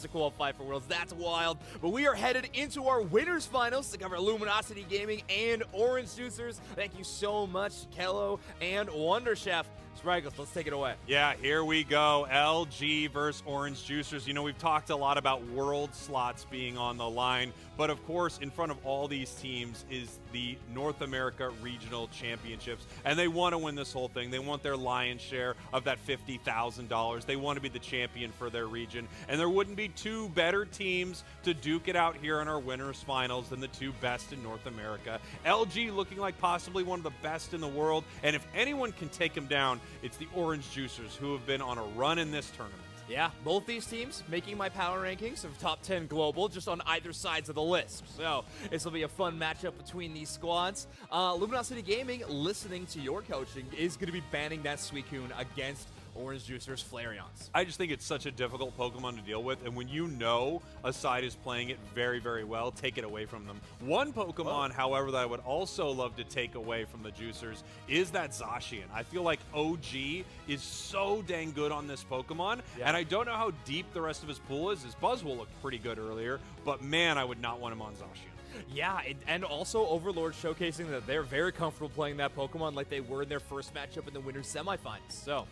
to qualify for Worlds. That's wild. But we are headed into our winners finals to cover Luminosity Gaming and Orange Juicers. Thank you so much, Kello and Wonder Chef. Spraggles, let's take it away. Yeah, here we go. LG versus Orange Juicers. You know, we've talked a lot about world slots being on the line, but of course, in front of all these teams is the North America Regional Championships, and they want to win this whole thing. They want their lion's share of that $50,000. They want to be the champion for their region, and there wouldn't be two better teams to duke it out here in our winners finals than the two best in North America. LG looking like possibly one of the best in the world, and if anyone can take them down, it's the Orange Juicers, who have been on a run in this tournament. Yeah, both these teams making my power rankings of top 10 global just on either sides of the list. So this will be a fun matchup between these squads. Luminosity Gaming, listening to your coaching, is going to be banning that Suicune against Orange Juicers Flareons. I just think it's such a difficult Pokemon to deal with, and when you know a side is playing it very, very well, take it away from them. One Pokemon, however, that I would also love to take away from the Juicers is that Zacian. I feel like OG is so dang good on this Pokemon, and I don't know how deep the rest of his pool is. His Buzzwole looked pretty good earlier, but man, I would not want him on Zacian. Yeah, and also Overlord showcasing that they're very comfortable playing that Pokemon like they were in their first matchup in the winners semifinals. So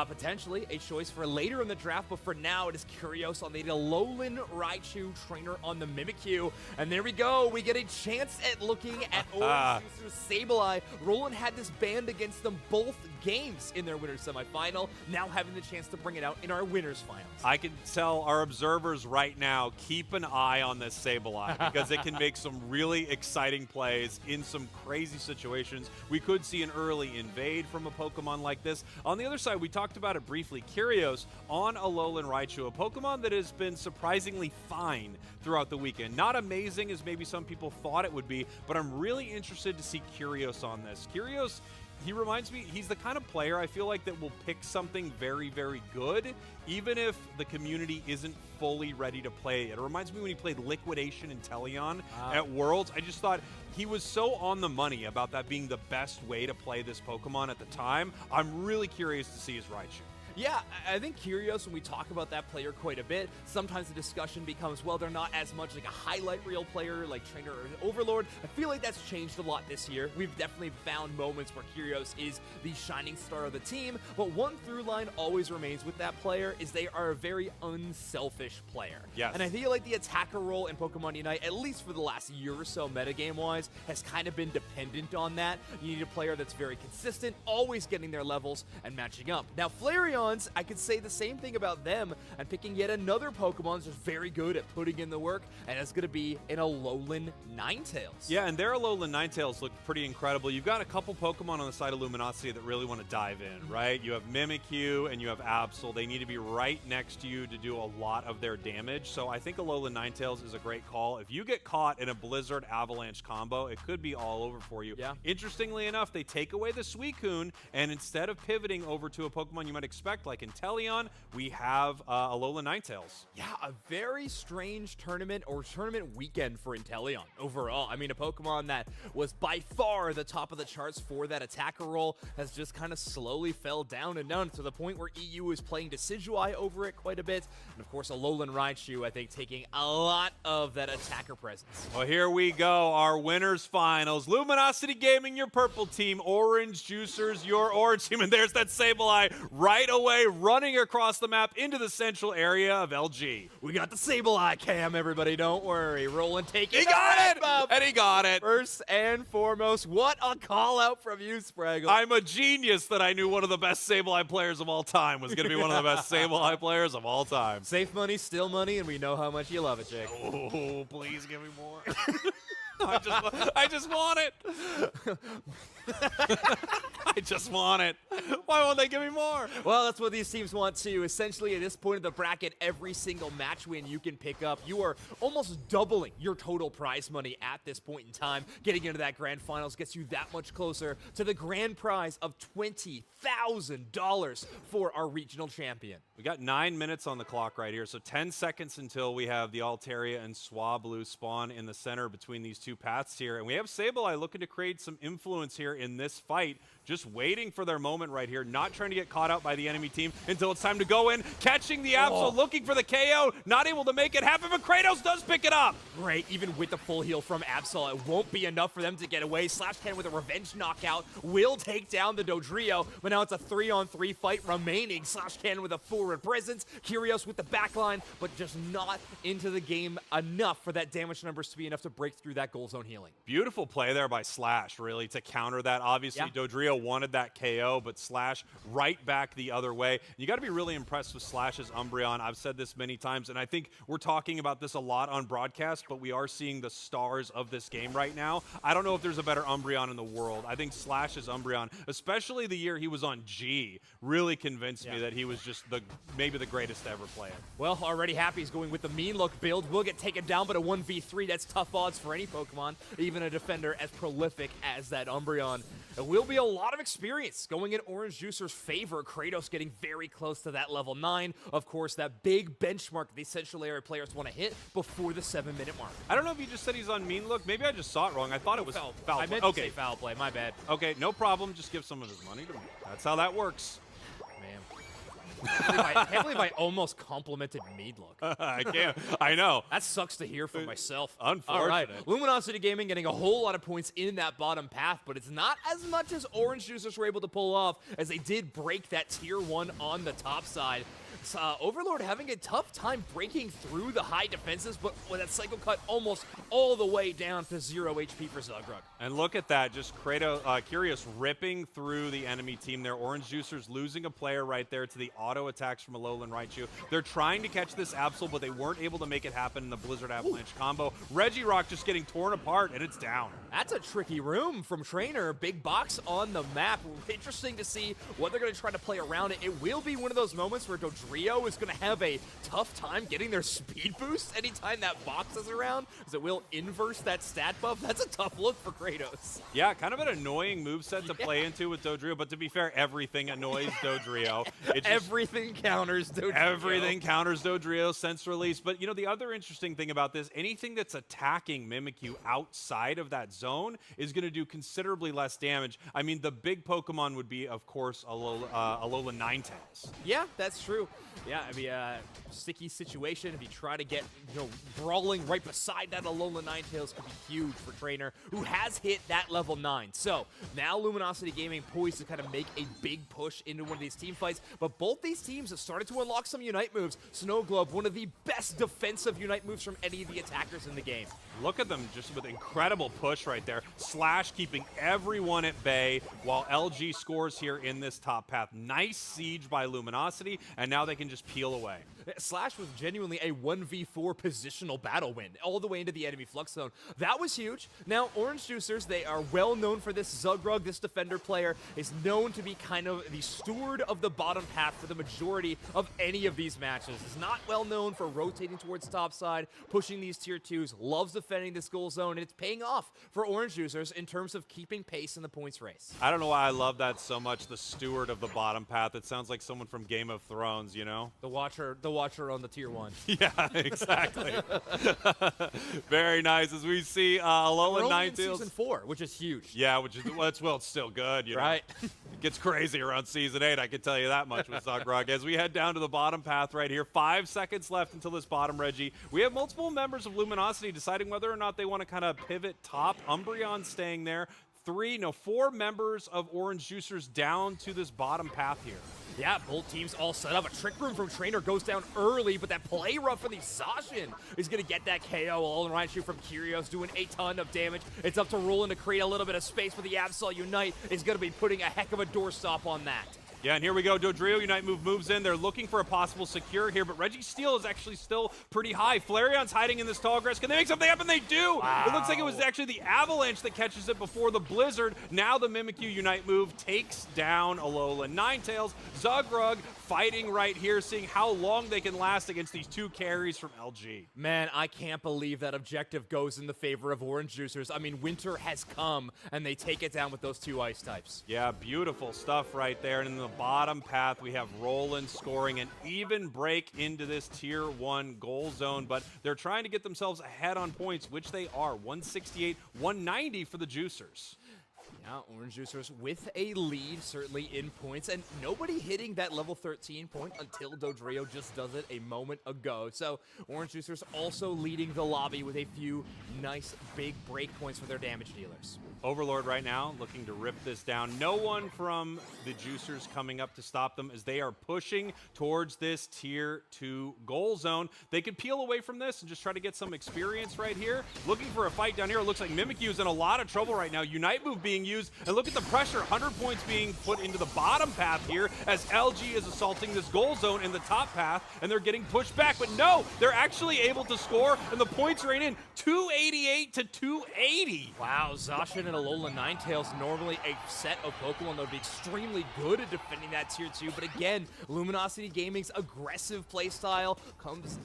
potentially a choice for later in the draft, but for now it is Curios on the Alolan Raichu, trainer on the Mimikyu. And there we go, we get a chance at looking at Orange Juicers Sableye. Roland had this banned against them both games in their winners semifinal, now having the chance to bring it out in our winners finals. I can tell our observers right now, keep an eye on this Sableye because it can make some really exciting plays in some crazy situations. We could see an early invade from a Pokemon like this. On the other side, we talked about it briefly, Curios on Alolan Raichu, a Pokemon that has been surprisingly fine throughout the weekend. Not amazing as maybe some people thought it would be, but I'm really interested to see Curios on this. Curios, he reminds me, he's the kind of player I feel like that will pick something very, very good, even if the community isn't fully ready to play it. It reminds me when he played Liquidation and Teleon at Worlds. I just thought he was so on the money about that being the best way to play this Pokemon at the time. I'm really curious to see his Raichu. Yeah, I think Curios, when we talk about that player quite a bit, sometimes the discussion becomes, well, they're not as much like a highlight reel player like Trainer or Overlord. I feel like that's changed a lot this year. We've definitely found moments where Curios is the shining star of the team, but one through line always remains with that player is they are a very unselfish player. Yes. And I feel like the attacker role in Pokemon Unite, at least for the last year or so metagame-wise, has kind of been dependent on that. You need a player that's very consistent, always getting their levels and matching up. Now, Flareon, I could say the same thing about them, and picking yet another Pokemon that's very good at putting in the work, and it's going to be an Alolan Ninetales. Yeah, and their Alolan Ninetales look pretty incredible. You've got a couple Pokemon on the side of Luminosity that really want to dive in, right? You have Mimikyu and you have Absol. They need to be right next to you to do a lot of their damage, so I think Alolan Ninetales is a great call. If you get caught in a Blizzard Avalanche combo, it could be all over for you. Yeah. Interestingly enough, they take away the Suicune, and instead of pivoting over to a Pokemon you might expect, like Inteleon, we have Alolan Ninetales. Yeah, a very strange tournament or tournament weekend for Inteleon overall. I mean, a Pokemon that was by far the top of the charts for that attacker role has just kind of slowly fell down and down to the point where EU is playing Decidueye over it quite a bit. And of course, Alolan Raichu, I think, taking a lot of that attacker presence. Well, here we go, our winners finals. Luminosity Gaming, your purple team. Orange Juicers, your orange team. And there's that Sableye right away, running across the map into the central area of LG. We got the Sableye cam, everybody. Don't worry. Roland taking He got it! Buff. And he got it. First and foremost, what a call out from you, Spraggle. I'm a genius that I knew one of the best Sableye players of all time was going to be one of the best Sableye players of all time. Safe money, still money, and we know how much you love it, Jake. Oh, please give me more. I just want it. I just want it. Why won't they give me more? Well, that's what these teams want too. Essentially, at this point of the bracket, every single match win you can pick up, you are almost doubling your total prize money at this point in time. Getting into that grand finals gets you that much closer to the grand prize of $20,000 for our regional champion. We got 9 minutes on the clock right here, so 10 seconds until we have the Altaria and Swablu spawn in the center between these two paths here. And we have Sableye looking to create some influence here in this fight, just waiting for their moment right here, not trying to get caught out by the enemy team until it's time to go in, catching the Absol, looking for the KO, not able to make it happen, but Kratos does pick it up. Great, even with the full heal from Absol, it won't be enough for them to get away. Slash Cannon with a revenge knockout will take down the Dodrio, but now it's a 3-on-3 fight remaining. Slash Cannon with a forward presence, Kyrios with the backline, but just not into the game enough for that damage numbers to be enough to break through that goal zone healing. Beautiful play there by Slash, really, to counter that. Obviously, Dodrio wanted that KO, but Slash right back the other way. And you got to be really impressed with Slash's Umbreon. I've said this many times, and I think we're talking about this a lot on broadcast, but we are seeing the stars of this game right now. I don't know if there's a better Umbreon in the world. I think Slash's Umbreon, especially the year he was on G, really convinced me that he was just maybe the greatest to ever play it. Well, already happy he's going with the mean look build. Will get taken down, but a 1v3, that's tough odds for any Pokemon, even a defender as prolific as that Umbreon. It will be a lot of experience going in Orange Juicer's favor. Kratos getting very close to that level 9. Of course, that big benchmark the Central Area players want to hit before the 7-minute mark. I don't know if you just said he's on mean look. Maybe I just saw it wrong. I thought it was foul play. I meant to say foul play. My bad. Okay, no problem. Just give some of his money to me. That's how that works. I can't believe I almost complimented Meadlook. I can't. I know. That sucks to hear from myself. Unfortunate. All right. Luminosity Gaming getting a whole lot of points in that bottom path, but it's not as much as Orange Juicers were able to pull off as they did break that tier 1 on the top side. Overlord having a tough time breaking through the high defenses, but with that cycle cut almost all the way down to 0 HP for Zugrug. And look at that, just Kyrios ripping through the enemy team there. Orange Juicers losing a player right there to the auto attacks from Alolan Raichu. They're trying to catch this Absol, but they weren't able to make it happen in the Blizzard Avalanche combo. Regirock just getting torn apart, and it's down. That's a tricky room from Trainer. Big box on the map. Interesting to see what they're going to try to play around it. It will be one of those moments where Dodrio is going to have a tough time getting their speed boost anytime that box is around, because it will inverse that stat buff. That's a tough look for Kratos. Yeah, kind of an annoying moveset to play into with Dodrio, but to be fair, everything annoys Dodrio. Everything counters Dodrio. Everything counters Dodrio, sense release. But, you know, the other interesting thing about this, anything that's attacking Mimikyu outside of that zone is going to do considerably less damage. I mean, the big Pokemon would be, of course, Alolan Ninetales. Yeah, that's true. Yeah, I mean, sticky situation. If you try to get, brawling right beside that Alolan Ninetales could be huge for Trainer, who has hit that level 9. So now Luminosity Gaming poised to kind of make a big push into one of these team fights. But both these teams have started to unlock some Unite moves. Snow Globe, one of the best defensive Unite moves from any of the attackers in the game. Look at them just with incredible push right there. Slash keeping everyone at bay while LG scores here in this top path. Nice siege by Luminosity, and now they can just peel away. Slash was genuinely a 1v4 positional battle win all the way into the enemy flux zone. That was huge. Now, Orange Juicers, they are well known for this. Zugrug, this defender player, is known to be kind of the steward of the bottom path for the majority of any of these matches. Is not well known for rotating towards top side, pushing these tier 2s, loves defending this goal zone, and it's paying off for Orange Juicers in terms of keeping pace in the points race. I don't know why I love that so much, the steward of the bottom path. It sounds like someone from Game of Thrones, you know? The watcher on the tier 1. Yeah, exactly. Very nice. As we see Alolan Ninetales. Season 4, which is huge. Yeah, which is it's still good, you know. Right. It gets crazy around Season 8, I can tell you that much with Zugrug. As we head down to the bottom path right here, 5 seconds left until this bottom Reggie. We have multiple members of Luminosity deciding whether or not they want to kind of pivot top. Umbreon staying there. 4 members of Orange Juicers down to this bottom path here. Yeah, both teams all set up. A Trick Room from Trainer goes down early, but that play rough from the Zacian is going to get that KO. All Raichu from Kyrios doing a ton of damage. It's up to Roland to create a little bit of space, but the Absol Unite is going to be putting a heck of a doorstop on that. Yeah, and here we go. Dodrio Unite move moves in. They're looking for a possible secure here, but Reggie's Steel is actually still pretty high. Flareon's hiding in this tall grass. Can they make something happen? They do! Wow. It looks like it was actually the Avalanche that catches it before the Blizzard. Now the Mimikyu Unite move takes down Alolan Ninetales. Zugrug fighting right here, seeing how long they can last against these 2 carries from LG. Man, I can't believe that objective goes in the favor of Orange Juicers. I mean, winter has come, and they take it down with those 2 ice types. Yeah, beautiful stuff right there. And in the bottom path, we have Roland scoring an even break into this tier 1 goal zone, but they're trying to get themselves ahead on points, which they are. 168, 190 for the Juicers. Now, Orange Juicers with a lead, certainly in points, and nobody hitting that level 13 point until Dodrio just does it a moment ago. So, Orange Juicers also leading the lobby with a few nice big break points for their damage dealers. Overlord right now looking to rip this down. No one from the Juicers coming up to stop them as they are pushing towards this tier 2 goal zone. They could peel away from this and just try to get some experience right here. Looking for a fight down here. It looks like Mimikyu's in a lot of trouble right now. Unite move being used, and look at the pressure. 100 points being put into the bottom path here as LG is assaulting this goal zone in the top path, and they're getting pushed back. But no, they're actually able to score, and the points rain in 288 to 280. Wow, Zacian and Alola Ninetales, normally a set of Pokemon that would be extremely good at defending that tier 2, but again, Luminosity Gaming's aggressive playstyle comes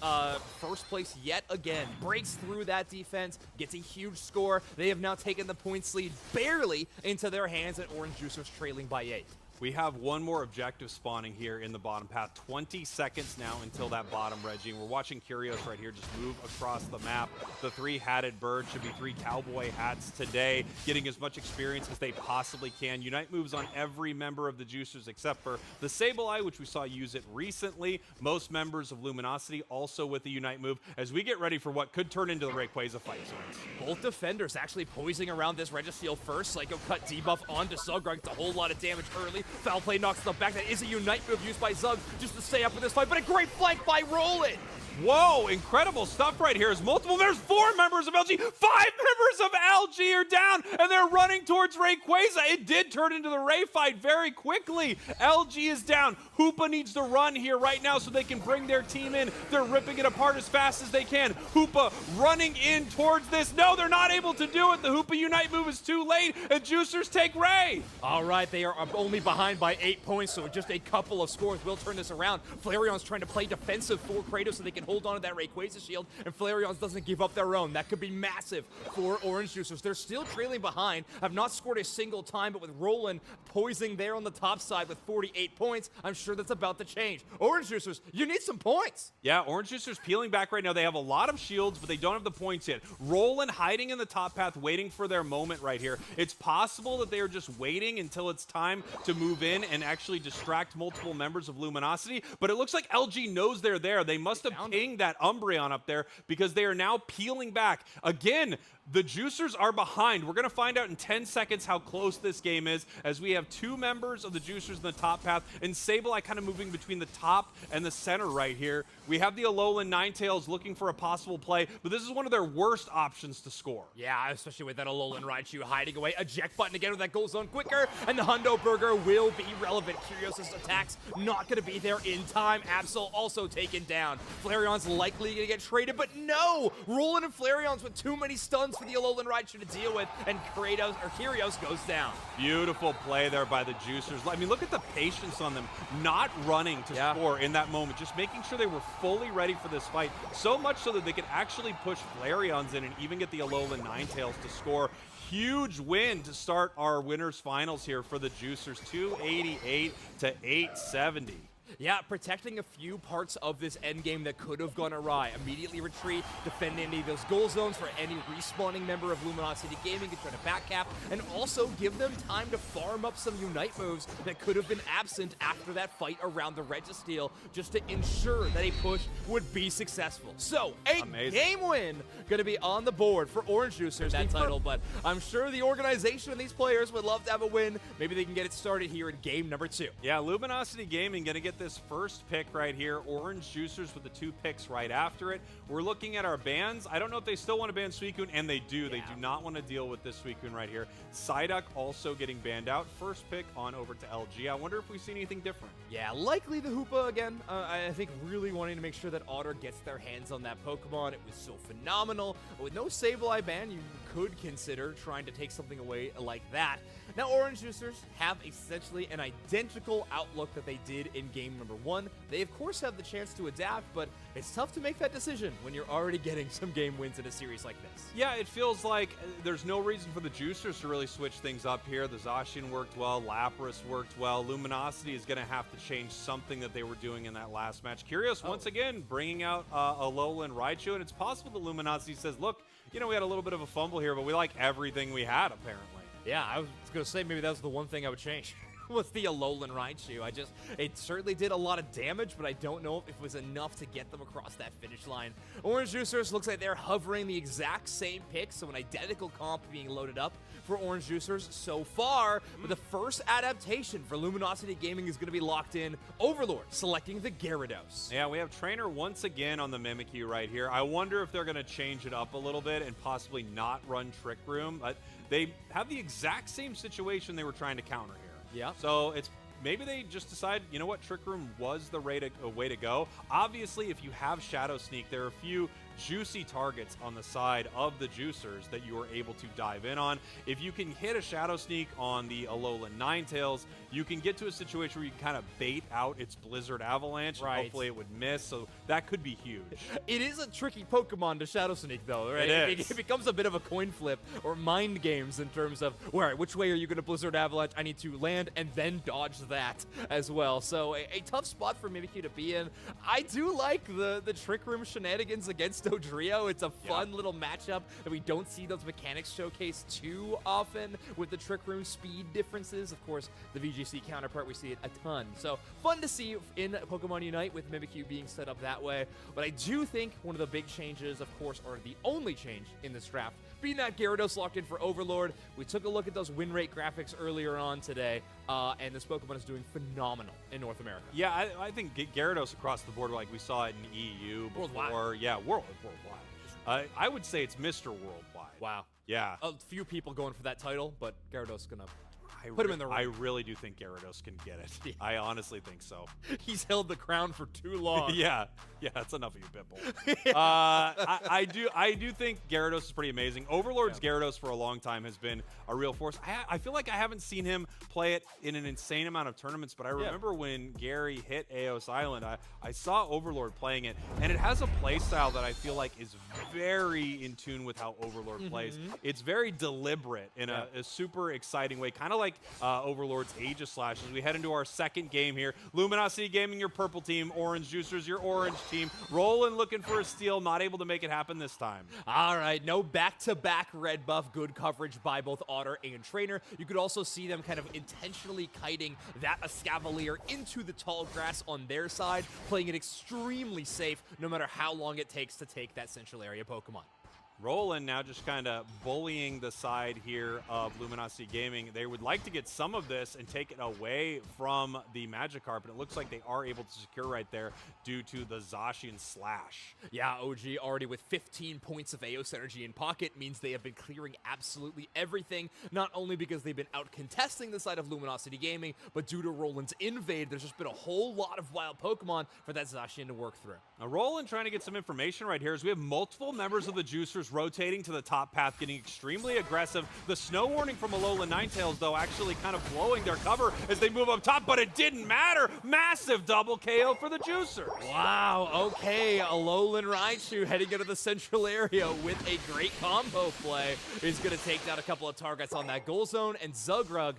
first place yet again, breaks through that defense, gets a huge score. They have now taken the points lead barely into their hands, and Orange Juicers trailing by 8. We have one more objective spawning here in the bottom path. 20 seconds now until that bottom Reggie. We're watching Curios right here just move across the map. The 3-hatted bird should be 3 cowboy hats today, getting as much experience as they possibly can. Unite moves on every member of the Juicers except for the Sableye, which we saw use it recently. Most members of Luminosity also with the Unite move as we get ready for what could turn into the Rayquaza fight zones. Both defenders actually poising around this Registeel first. Psycho Cut debuff onto Zugrug. It's a whole lot of damage early. Foul play knocks them back. That is a Unite move used by Zug just to stay up in this fight, but a great flank by Roland. Whoa, incredible stuff right here. As multiple, there's 4 members of LG, 5 members of LG are down, and they're running towards Rayquaza. It did turn into the Ray fight very quickly. LG is down. Hoopa needs to run here right now so they can bring their team in. They're ripping it apart as fast as they can. Hoopa running in towards this. No, they're not able to do it. The Hoopa Unite move is too late, and Juicers take Ray. All right, they are only behind by 8 points, so just a couple of scores will turn this around. Flareon's trying to play defensive for Kratos so they can hold on to that Rayquaza shield, and Flareon doesn't give up their own. That could be massive for Orange Juicers. They're still trailing behind, have not scored a single time, but with Roland poising there on the top side with 48 points, I'm sure that's about to change. Orange Juicers, you need some points. Yeah, Orange Juicers peeling back right now. They have a lot of shields, but they don't have the points yet. Roland hiding in the top path, waiting for their moment right here. It's possible that they are just waiting until it's time to move in and actually distract multiple members of Luminosity, but it looks like LG knows they're there. They must have pinged that Umbreon up there because they are now peeling back. Again, the Juicers are behind. We're going to find out in 10 seconds how close this game is as we have 2 members of the Juicers in the top path and Sableye kind of moving between the top and the center right here. We have the Alolan Ninetales looking for a possible play, but this is one of their worst options to score. Yeah, especially with that Alolan Raichu hiding away. Eject button again with that goal zone quicker, and the Hundo Burger will be relevant. Curios' attacks not going to be there in time. Absol also taken down. Flareon's likely going to get traded, but no! Roland and Flareon's with too many stuns for the Alolan Raichu to deal with, and Curios goes down. Beautiful play there by the Juicers. I mean, look at the patience on them, not running to score in that moment, just making sure they were fully ready for this fight, so much so that they could actually push Flareons in and even get the Alolan Ninetales to score. Huge win to start our winners finals here for the Juicers, 288 to 870. Yeah, protecting a few parts of this endgame that could have gone awry. Immediately retreat, defend any of those goal zones for any respawning member of Luminosity Gaming to try to backcap, and also give them time to farm up some Unite moves that could have been absent after that fight around the Registeel, just to ensure that a push would be successful. So, a game win going to be on the board for Orange Juicers, that title, but I'm sure the organization and these players would love to have a win. Maybe they can get it started here in game number 2. Yeah, Luminosity Gaming going to get this first pick right here. Orange Juicers with the 2 picks right after it. We're looking at our bans. I don't know if they still want to ban Suicune, and they do. Yeah. They do not want to deal with this Suicune right here. Psyduck also getting banned out. First pick on over to LG. I wonder if we see anything different. Yeah, likely the Hoopa again. I think really wanting to make sure that Otter gets their hands on that Pokemon. It was so phenomenal. With no Sableye ban, you could consider trying to take something away like that. Now, Orange Juicers have essentially an identical outlook that they did in game number 1. They, of course, have the chance to adapt, but it's tough to make that decision when you're already getting some game wins in a series like this. Yeah, it feels like there's no reason for the Juicers to really switch things up here. The Zacian worked well. Lapras worked well. Luminosity is going to have to change something that they were doing in that last match. Curious, once again, bringing out Alolan Raichu, and it's possible that Luminosity says, look, you know, we had a little bit of a fumble here, but we like everything we had, apparently. Yeah, I was going to say maybe that was the one thing I would change. Was the Alolan Raichu. It certainly did a lot of damage, but I don't know if it was enough to get them across that finish line. Orange Juicers looks like they're hovering the exact same pick, so an identical comp being loaded up for Orange Juicers so far. But the first adaptation for Luminosity Gaming is going to be locked in. Overlord selecting the Gyarados. Yeah, we have Trainer once again on the Mimikyu right here. I wonder if they're going to change it up a little bit and possibly not run Trick Room. But they have the exact same situation they were trying to counter here. Yeah. So it's maybe they just decide, you know what, Trick Room was the way to go. Obviously, if you have Shadow Sneak, there are a few juicy targets on the side of the Juicers that you are able to dive in on. If you can hit a Shadow Sneak on the Alolan Ninetales, you can get to a situation where you can kind of bait out its Blizzard Avalanche. Right. And hopefully it would miss, so that could be huge. It is a tricky Pokemon to Shadow Sneak, though, right? It is. It becomes a bit of a coin flip or mind games in terms of, all right, which way are you going to Blizzard Avalanche? I need to land and then dodge that as well. So a tough spot for Mimikyu to be in. I do like the Trick Room shenanigans against Dodrio. It's a fun little matchup that we don't see those mechanics showcased too often with the Trick Room speed differences. Of course, the VGC counterpart, we see it a ton. So fun to see in Pokemon Unite with Mimikyu being set up that way. But I do think one of the big changes, of course, or the only change in this draft, being that Gyarados locked in for Overlord. We took a look at those win rate graphics earlier on today, and this Pokemon is doing phenomenal in North America. Yeah, I think Gyarados across the board, like we saw it in EU before. Worldwide. Yeah, worldwide. I would say it's Mr. Worldwide. Wow. Yeah. A few people going for that title, but Gyarados going to put him in the ring. I really do think Gyarados can get it. Yeah. I honestly think so. He's held the crown for too long. Yeah, that's enough of you, Pitbull. I do think Gyarados is pretty amazing. Overlord's Gyarados for a long time has been a real force. I feel like I haven't seen him play it in an insane amount of tournaments, but I remember when Gary hit Eos Island, I saw Overlord playing it, and it has a play style that I feel like is very in tune with how Overlord plays. It's very deliberate in a super exciting way, kind of like Overlord's Aegislash. As we head into our second game here, Luminosity Gaming, your purple team, Orange Juicers, your orange team. Roland looking for a steal, not able to make it happen this time. All right, no back-to-back red buff, good coverage by both Otter and Trainer. You could also see them kind of intentionally kiting that Escavalier into the tall grass on their side, playing it extremely safe no matter how long it takes to take that central area Pokemon. Roland now just kind of bullying the side here of Luminosity Gaming. They would like to get some of this and take it away from the Magikarp, and it looks like they are able to secure right there due to the Zacian Slash. Yeah, OG already with 15 points of Eos energy in pocket means they have been clearing absolutely everything, not only because they've been out contesting the side of Luminosity Gaming, but due to Roland's invade, there's just been a whole lot of wild Pokemon for that Zacian to work through. Now, Roland trying to get some information right here as we have multiple members of the Juicers rotating to the top path, getting extremely aggressive. The snow warning from Alolan Ninetales, though, actually kind of blowing their cover as they move up top, but it didn't matter. Massive double KO for the Juicers. Wow, okay, Alolan Raichu heading into the central area with a great combo play is going to take down a couple of targets on that goal zone, and Zugrug,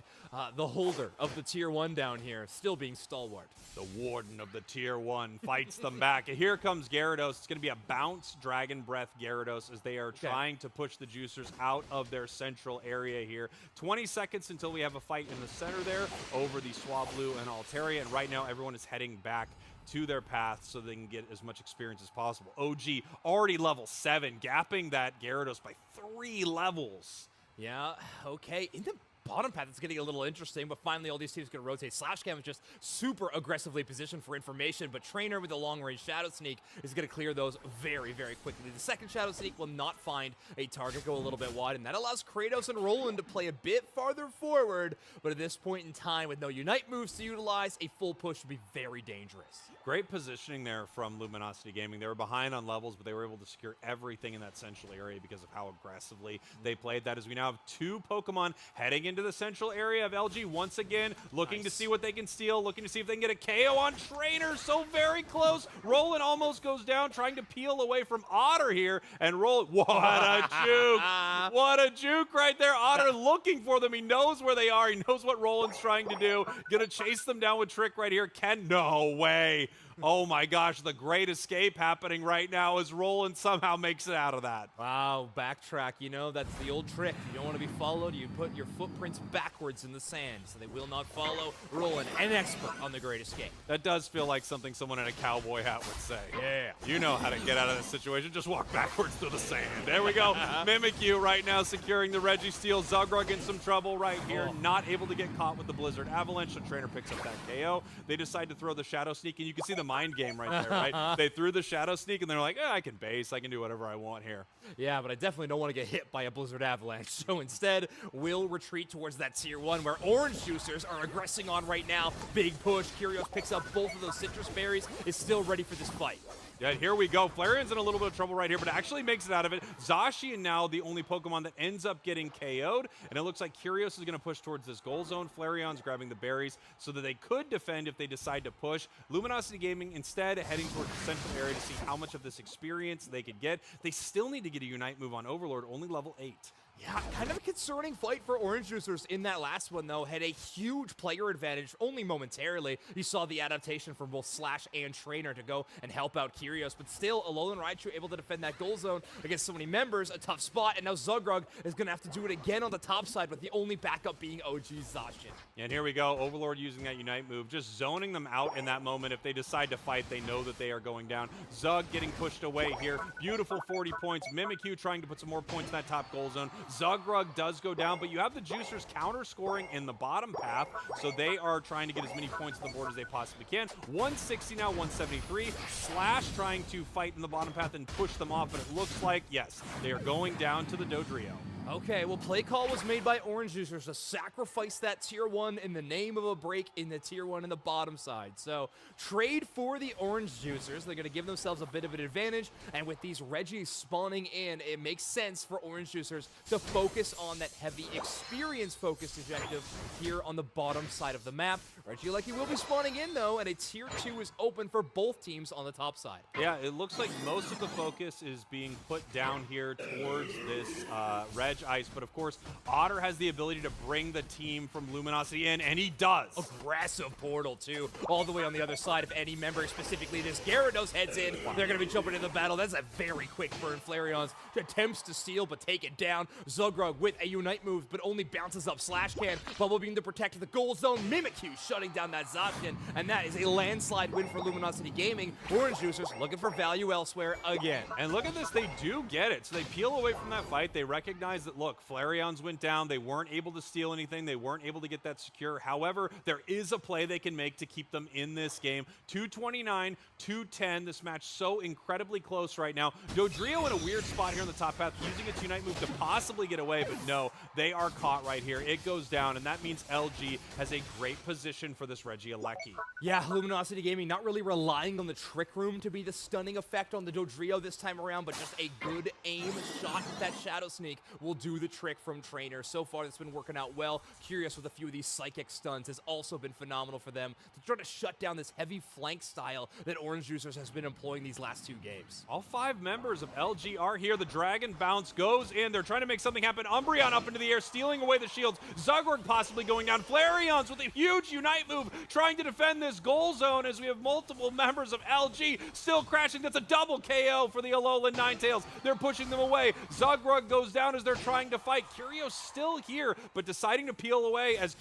the holder of the Tier 1 down here, still being stalwart. The Warden of the Tier 1 fights them back. Here comes Gyarados. It's going to be a bounce Dragon Breath Gyarados as they are trying to push the Juicers out of their central area here. 20 seconds until we have a fight in the center there over the Swablu and Altaria, and right now everyone is heading back to their path so they can get as much experience as possible. OG already level 7, gapping that Gyarados by 3 levels. Yeah, okay. In the bottom path, it's getting a little interesting, but finally all these teams can rotate. Slashcam is just super aggressively positioned for information, but Trainer with a long-range Shadow Sneak is going to clear those very, very quickly. The second Shadow Sneak will not find a target, go a little bit wide, and that allows Kratos and Roland to play a bit farther forward, but at this point in time, with no Unite moves to utilize, a full push would be very dangerous. Great positioning there from Luminosity Gaming. They were behind on levels, but they were able to secure everything in that central area because of how aggressively they played that. As we now have 2 Pokemon heading into the central area of LG once again, looking to see what they can steal, looking to see if they can get a KO on Trainer. So very close. Roland almost goes down, trying to peel away from Otter here, and Roland, what a juke. What a juke right there. Otter looking for them. He knows where they are. He knows what Roland's trying to do. Gonna chase them down with Trick right here. No way. Oh my gosh, the great escape happening right now as Roland somehow makes it out of that. Wow, backtrack, you know, that's the old trick. You don't want to be followed, you put your footprints backwards in the sand, so they will not follow. Roland, an expert on the Great Escape. That does feel like something someone in a cowboy hat would say. Yeah. You know how to get out of this situation, just walk backwards through the sand. There we go. Mimikyu right now securing the Registeel. Zugrug in some trouble right here, not able to get caught with the Blizzard Avalanche, so Trainer picks up that KO. They decide to throw the Shadow Sneak, and you can see the mind game right there, right? They threw the Shadow Sneak, and they're like, I can base, I can do whatever I want here. Yeah, but I definitely don't want to get hit by a Blizzard Avalanche, so instead, we'll retreat towards that tier 1 where Orange Juicers are aggressing on right now. Big push. Kyrios picks up both of those citrus berries, is still ready for this fight. Yeah, here we go. Flareon's in a little bit of trouble right here, but actually makes it out of it. Zacian now the only Pokemon that ends up getting KO'd, and it looks like Kyrios is going to push towards this goal zone. Flareon's grabbing the berries so that they could defend if they decide to push. Luminosity Gaming instead heading towards the central area to see how much of this experience they could get. They still need to get a Unite move on Overlord, only level 8. Yeah, kind of a concerning fight for Orange Juicers in that last one, though. Had a huge player advantage, only momentarily. You saw the adaptation from both Slash and Trainer to go and help out Kyrios, but still, Alolan Raichu able to defend that goal zone against so many members, a tough spot, and now Zugrug is going to have to do it again on the top side, with the only backup being OG Zacian. And here we go, Overlord using that Unite move, just zoning them out in that moment. If they decide to fight, they know that they are going down. Zug getting pushed away here. Beautiful 40 points. Mimikyu trying to put some more points in that top goal zone. Zugrug does go down, but you have the Juicers counter-scoring in the bottom path, so they are trying to get as many points on the board as they possibly can. 160 now, 173. Slash trying to fight in the bottom path and push them off, but it looks like, yes, they are going down to the Dodrio. Okay, well, play call was made by Orange Juicers to sacrifice that tier 1 in the name of a break in the tier 1 in the bottom side. So, trade for the Orange Juicers. They're going to give themselves a bit of an advantage, and with these Regis spawning in, it makes sense for Orange Juicers to focus on that heavy experience-focused objective here on the bottom side of the map. Regieleki will be spawning in, though, and a tier 2 is open for both teams on the top side. Yeah, it looks like most of the focus is being put down here towards this Reg Ice, but of course, Otter has the ability to bring the team from Luminosity in, and he does. Aggressive portal, too, all the way on the other side. If any member, specifically this Gyarados, heads in, they're going to be jumping into the battle. That's a very quick burn. Flareon's attempts to steal, but take it down. Zugrug with a Unite move, but only bounces up Slash Can. Bubble Beam to protect the goal zone. Mimikyu shutting down that Zacian, and that is a landslide win for Luminosity Gaming. Orange Juicers looking for value elsewhere again. And look at this, they do get it. So they peel away from that fight. They recognize that, look, Flareon's went down. They weren't able to steal anything. They weren't able to get that secure. However, there is a play they can make to keep them in this game. 229, 210. This match so incredibly close right now. Dodrio in a weird spot here on the top path, using its Unite move to possibly get away, but no, they are caught right here. It goes down, and that means LG has a great position for this Regieleki. Yeah, Luminosity Gaming not really relying on the Trick Room to be the stunning effect on the Dodrio this time around, but just a good aim shot with that Shadow Sneak will do the trick from Trainer. So far, it's been working out well. Curious with a few of these Psychic Stuns has also been phenomenal for them to try to shut down this heavy flank style that Orange Juicers has been employing these last 2 games. All 5 members of LG are here. The Dragon Bounce goes in. They're trying to make something happen. Umbreon up into the air, stealing away the shields. Zugrug possibly going down. Flareon's with a huge Unite move, trying to defend this goal zone as we have multiple members of LG still crashing. That's a double KO for the Alolan Ninetales. They're pushing them away. Zugrug goes down as they're trying to fight. Kyrios still here, but deciding to peel away as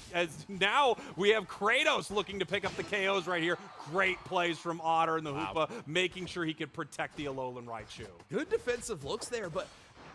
now we have Kratos looking to pick up the KOs right here. Great plays from Otter and the Hoopa, making sure he could protect the Alolan Raichu. Good defensive looks there, but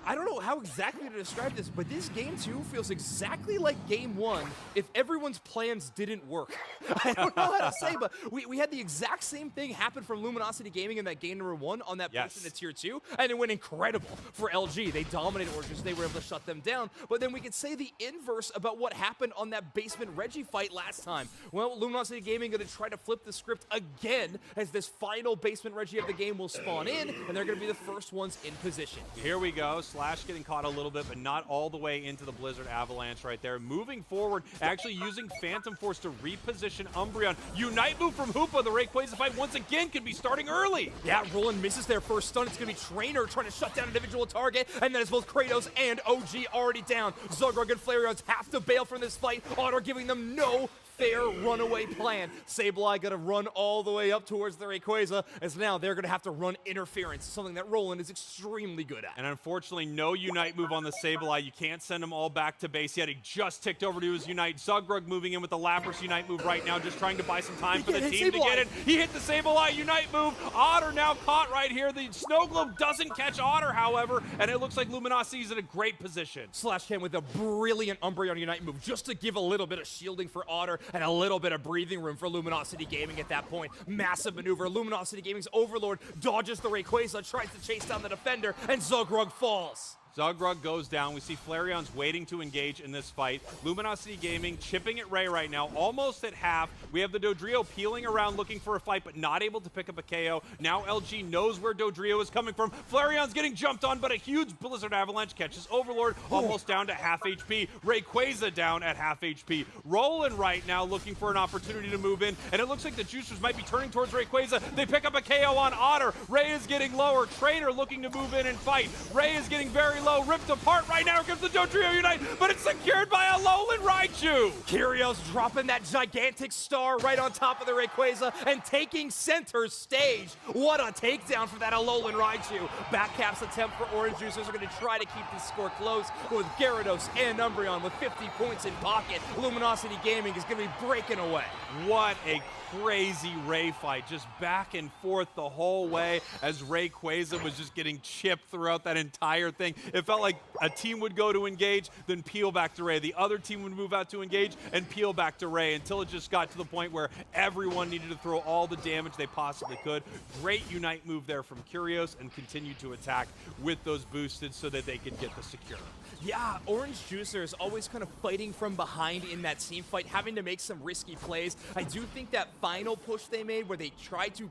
I don't know how exactly to describe this, but this game 2 feels exactly like game 1 if everyone's plans didn't work. I don't know how to say, but we had the exact same thing happen from Luminosity Gaming in that game number 1 on that push in the tier 2, and it went incredible for LG. They dominated Orchards, they were able to shut them down, but then we could say the inverse about what happened on that basement Reggie fight last time. Well, Luminosity Gaming going to try to flip the script again as this final basement Reggie of the game will spawn in, and they're going to be the first ones in position. Here we go. Slash getting caught a little bit, but not all the way into the Blizzard Avalanche right there. Moving forward, actually using Phantom Force to reposition Umbreon. Unite move from Hoopa. The Rake plays the fight once again, could be starting early. Yeah, Roland misses their first stun. It's going to be Trainer trying to shut down an individual target, and then it's both Kratos and OG already down. Zugrug and Flareons have to bail from this fight. Otter giving them no fair runaway plan. Sableye gonna run all the way up towards the Rayquaza, as now they're gonna have to run interference, something that Roland is extremely good at. And unfortunately, no Unite move on the Sableye. You can't send him all back to base yet. He just ticked over to his Unite. Zugrug moving in with the Lapras Unite move right now, just trying to buy some time for the team to get it. He hit the Sableye Unite move. Otter now caught right here. The Snow Globe doesn't catch Otter, however, and it looks like Luminosity is in a great position. Slash Cam with a brilliant Umbreon Unite move, just to give a little bit of shielding for Otter and a little bit of breathing room for Luminosity Gaming at that point. Massive maneuver. Luminosity Gaming's Overlord dodges the Rayquaza, tries to chase down the defender, and Zugrug falls. Zugrug goes down. We see Flareon's waiting to engage in this fight. Luminosity Gaming chipping at Ray right now, almost at half. We have the Dodrio peeling around looking for a fight, but not able to pick up a KO. Now LG knows where Dodrio is coming from. Flareon's getting jumped on, but a huge Blizzard Avalanche catches Overlord, almost down to half HP. Rayquaza down at half HP. Roland right now looking for an opportunity to move in, and it looks like the Juicers might be turning towards Rayquaza. They pick up a KO on Otter. Ray is getting lower. Trainer looking to move in and fight. Ray is getting very low, ripped apart right now. Here comes the Dodrio Unite, but it's secured by a Alolan Raichu. Kyrios dropping that gigantic star right on top of the Rayquaza and taking center stage. What a takedown for that Alolan Raichu. Backcap's attempt for Orange Juicers are going to try to keep this score close with Gyarados and Umbreon with 50 points in pocket. Luminosity Gaming is going to be breaking away. What a crazy Ray fight, just back and forth the whole way as Rayquaza was just getting chipped throughout that entire thing. It felt like a team would go to engage, then peel back to Ray. The other team would move out to engage and peel back to Ray until it just got to the point where everyone needed to throw all the damage they possibly could. Great Unite move there from Kyrios, and continued to attack with those boosted so that they could get the secure. Yeah, Orange Juicers always kind of fighting from behind in that team fight, having to make some risky plays. I do think that final push they made where they tried to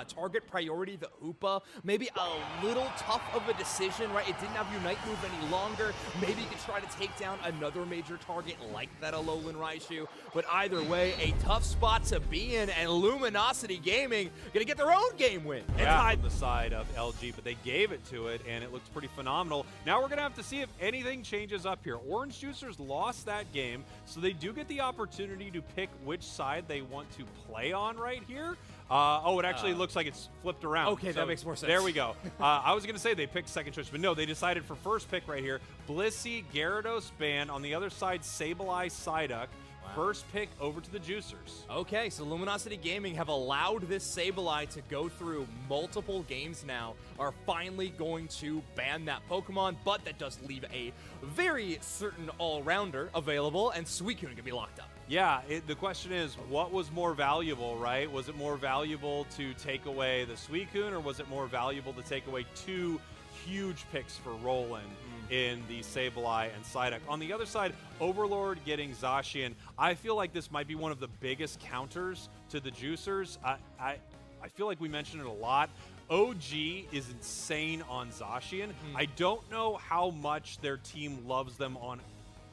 target priority the Hoopa, maybe a little tough of a decision, right? It didn't have Unite move any longer. Maybe you could try to take down another major target like that Alolan Raichu. But either way, a tough spot to be in, and Luminosity Gaming gonna get their own game win. Yeah, on the side of LG, but they gave it to it, and it looks pretty phenomenal. Now we're gonna have to see if anything changes up here. Orange Juicers lost that game, so they do get the opportunity to pick which side they want to play on right here. It actually looks like it's flipped around. Okay, that makes more sense. There we go. I was going to say they picked second choice, but no, they decided for first pick right here. Blissey, Gyarados, Ban. On the other side, Sableye, Psyduck. Wow. First pick over to the Juicers. Okay, so Luminosity Gaming have allowed this Sableye to go through multiple games now, are finally going to ban that Pokemon, but that does leave a very certain all-rounder available, and Suicune can be locked up. Yeah, the question is, what was more valuable, right? Was it more valuable to take away the Suicune, or was it more valuable to take away two huge picks for Roland in the Sableye and Psyduck? On the other side, Overlord getting Zacian. I feel like this might be one of the biggest counters to the Juicers. I feel like we mentioned it a lot. OG is insane on Zacian. I don't know how much their team loves them on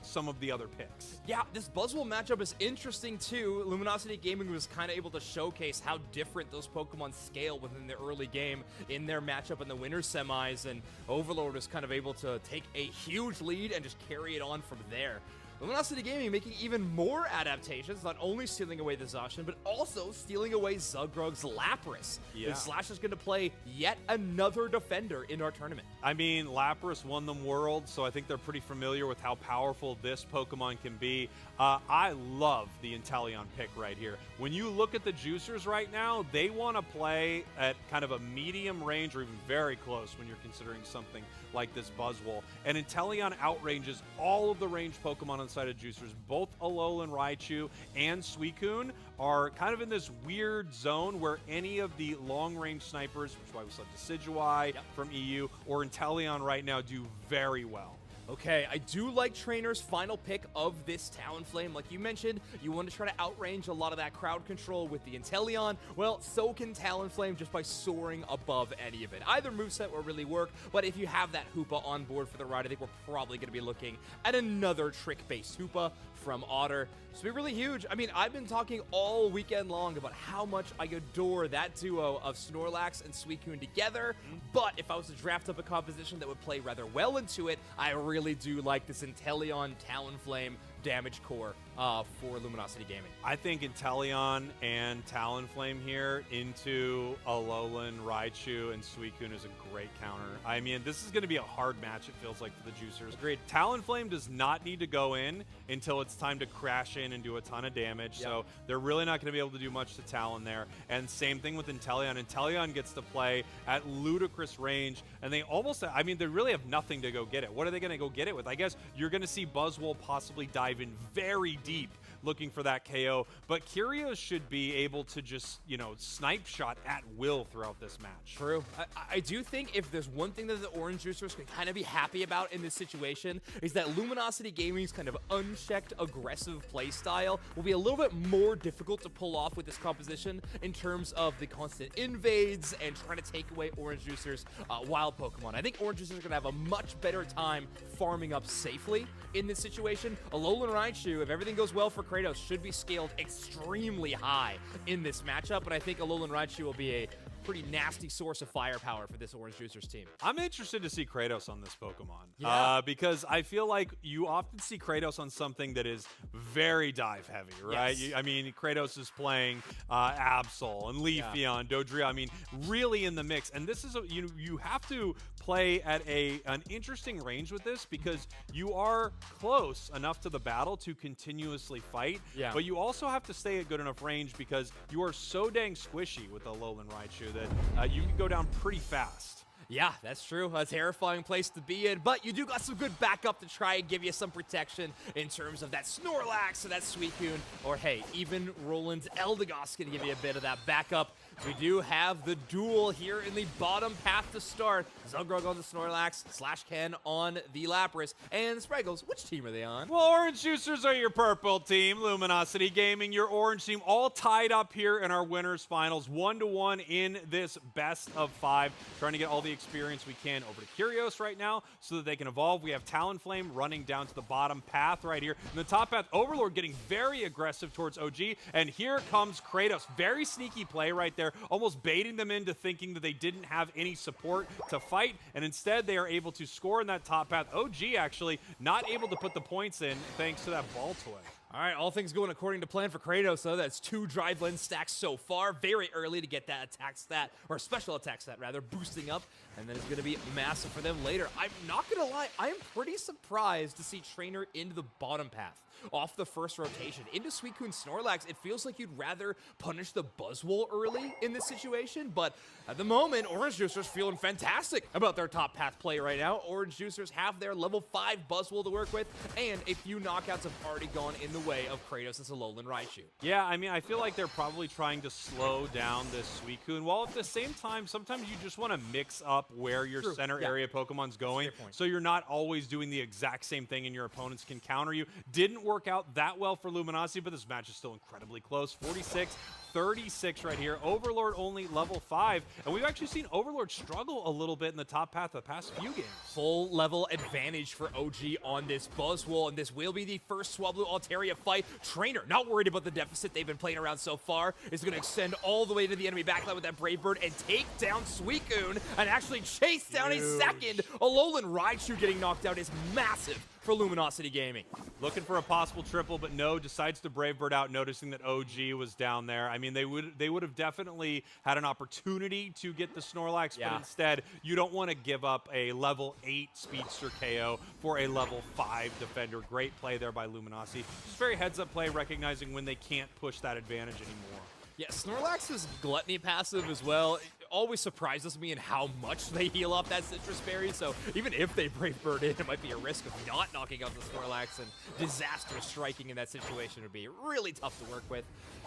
some of the other picks. Yeah, this Buzzwole matchup is interesting too. Luminosity Gaming was kind of able to showcase how different those Pokemon scale within the early game in their matchup in the winter semis, and Overlord was kind of able to take a huge lead and just carry it on from there. Luminosity Gaming making even more adaptations, not only stealing away the Zacian, but also stealing away Zugrug's Lapras. Yeah. And Slash is going to play yet another defender in our tournament. I mean, Lapras won them World, so I think they're pretty familiar with how powerful this Pokemon can be. I love the Inteleon pick right here. When you look at the Juicers right now, they want to play at kind of a medium range or even very close when you're considering something like this Buzzwole. And Inteleon outranges all of the ranged Pokemon on the side of Juicers. Both Alolan Raichu and Suicune are kind of in this weird zone where any of the long-range snipers, which is why we saw Decidueye from EU, or Inteleon right now, do very well. Okay, I do like Trainer's final pick of this Talonflame. Like you mentioned, you want to try to outrange a lot of that crowd control with the Inteleon. Well, so can Talonflame just by soaring above any of it. Either moveset will really work, but if you have that Hoopa on board for the ride, I think we're probably going to be looking at another trick-based Hoopa from Otter. This will be really huge. I mean, I've been talking all weekend long about how much I adore that duo of Snorlax and Suicune together, but if I was to draft up a composition that would play rather well into it, I really do like this Inteleon Talonflame damage core for Luminosity Gaming. I think Inteleon and Talonflame here into Alolan, Raichu, and Suicune is a great counter. I mean, this is going to be a hard match, it feels like, for the Juicers. Agreed. Talonflame does not need to go in until it's time to crash in and do a ton of damage, Yep. so they're really not going to be able to do much to Talon there. And same thing with Inteleon. Inteleon gets to play at ludicrous range, and they almost, I mean, they really have nothing to go get it. What are they going to go get it with? I guess you're going to see Buzzwole possibly dive in very deep looking for that KO, but Curios should be able to just, you know, snipe shot at will throughout this match. True. I do think if there's one thing that the Orange Juicers can kind of be happy about in this situation is that Luminosity Gaming's kind of unchecked aggressive play style will be a little bit more difficult to pull off with this composition in terms of the constant invades and trying to take away Orange Juicers wild Pokemon. I think Orange Juicers are going to have a much better time farming up safely in this situation. Alolan Raichu, if everything goes well for Kratos, should be scaled extremely high in this matchup, but I think Alolan Raichu will be a pretty nasty source of firepower for this Orange Juicers team. I'm interested to see Kratos on this Pokemon. Yeah. Because I feel like you often see Kratos on something that is very dive heavy, right? Yes. I mean, Kratos is playing Absol and Leafeon, Dodrio. I mean, really in the mix. And this is, you have to play at an interesting range with this because you are close enough to the battle to continuously fight. Yeah. But you also have to stay at good enough range because you are so dang squishy with the Alolan Raichu that you can go down pretty fast. Yeah, that's true. A terrifying place to be in, but you do got some good backup to try and give you some protection in terms of that Snorlax or that Suicune, or hey, even Roland's Eldegoss can give you a bit of that backup. We do have the duel here in the bottom path to start. Zungrug on the Snorlax, /Ken on the Lapras, and Spriggles, which team are they on? Well, Orange Juicers are your purple team, Luminosity Gaming, your orange team, all tied up here in our winners finals, 1-1 in this best of 5, trying to get all the experience we can over to Curios right now so that they can evolve. We have Talonflame running down to the bottom path right here. In the top path, Overlord getting very aggressive towards OG, and here comes Kratos. Very sneaky play right there, almost baiting them into thinking that they didn't have any support to fight, and instead they are able to score in that top path. OG actually not able to put the points in thanks to that ball toy. All right, all things going according to plan for Kratos, though. That's 2 Drive Lens stacks so far. Very early to get that attack stat, or special attack stat, rather, boosting up. And then it's going to be massive for them later. I'm not going to lie, I am pretty surprised to see Trainer into the bottom path off the first rotation. Into Suicune Snorlax, it feels like you'd rather punish the Buzzwole early in this situation, but at the moment, Orange Juicers feeling fantastic about their top path play right now. Orange Juicers have their level 5 Buzzwole to work with, and a few knockouts have already gone in the way of Kratos' Alolan Raichu. Yeah, I mean, I feel like they're probably trying to slow down this Suicune, while at the same time, sometimes you just want to mix up where your True. center Yeah. area Pokemon's going, Fair point. so you're not always doing the exact same thing and your opponents can counter you. Didn't work out that well for Luminosity, but this match is still incredibly close. 46-36 right here. Overlord only level 5, and we've actually seen Overlord struggle a little bit in the top path the past few games. Full level advantage for OG on this Buzzwole, and this will be the first Swablu Altaria fight. Trainer, not worried about the deficit they've been playing around so far, is going to extend all the way to the enemy backline with that Brave Bird and take down Suicune and actually chase down a second. Alolan Raichu getting knocked out is massive for Luminosity Gaming. Looking for a possible triple, but no, decides to Brave Bird out, noticing that OG was down there. I mean, they would have definitely had an opportunity to get the Snorlax, Yeah. but instead, you don't want to give up a level 8 Speedster KO for a level 5 defender. Great play there by Luminosity. Just very heads-up play, recognizing when they can't push that advantage anymore. Yeah, Snorlax's Gluttony passive as well. It always surprises me in how much they heal off that Citrus Berry, so even if they Brave Bird in, it might be a risk of not knocking out the Snorlax, and disastrous striking in that situation would be really tough to work with.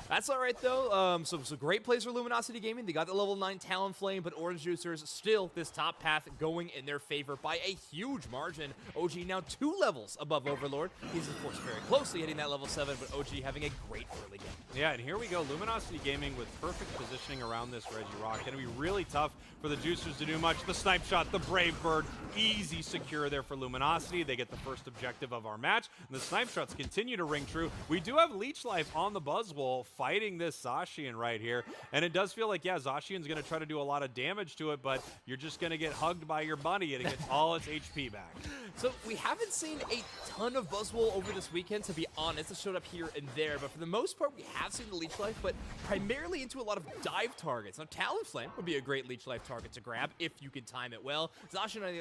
That's all right, though. So great plays for Luminosity Gaming. They got the level 9 Talonflame, but Orange Juicers still this top path going in their favor by a huge margin. OG now 2 levels above Overlord. He's, of course, very closely hitting that level 7, but OG having a great early game. Yeah, and here we go. Luminosity Gaming with perfect positioning around this Regirock. Going to be really tough for the Juicers to do much. The Snipe Shot, the Brave Bird, easy secure there for Luminosity. They get the first objective of our match, and the Snipe Shots continue to ring true. We do have Leech Life on the Buzzwole. fighting this Zacian right here. And it does feel like, yeah, Zacian's going to try to do a lot of damage to it, but you're just going to get hugged by your buddy and it gets all its HP back. So we haven't seen a ton of Buzzwole over this weekend, to be honest. It showed up here and there, but for the most part, we have seen the Leech Life, but primarily into a lot of dive targets. Now, Talonflame would be a great Leech Life target to grab if you can time it well. Zacian on the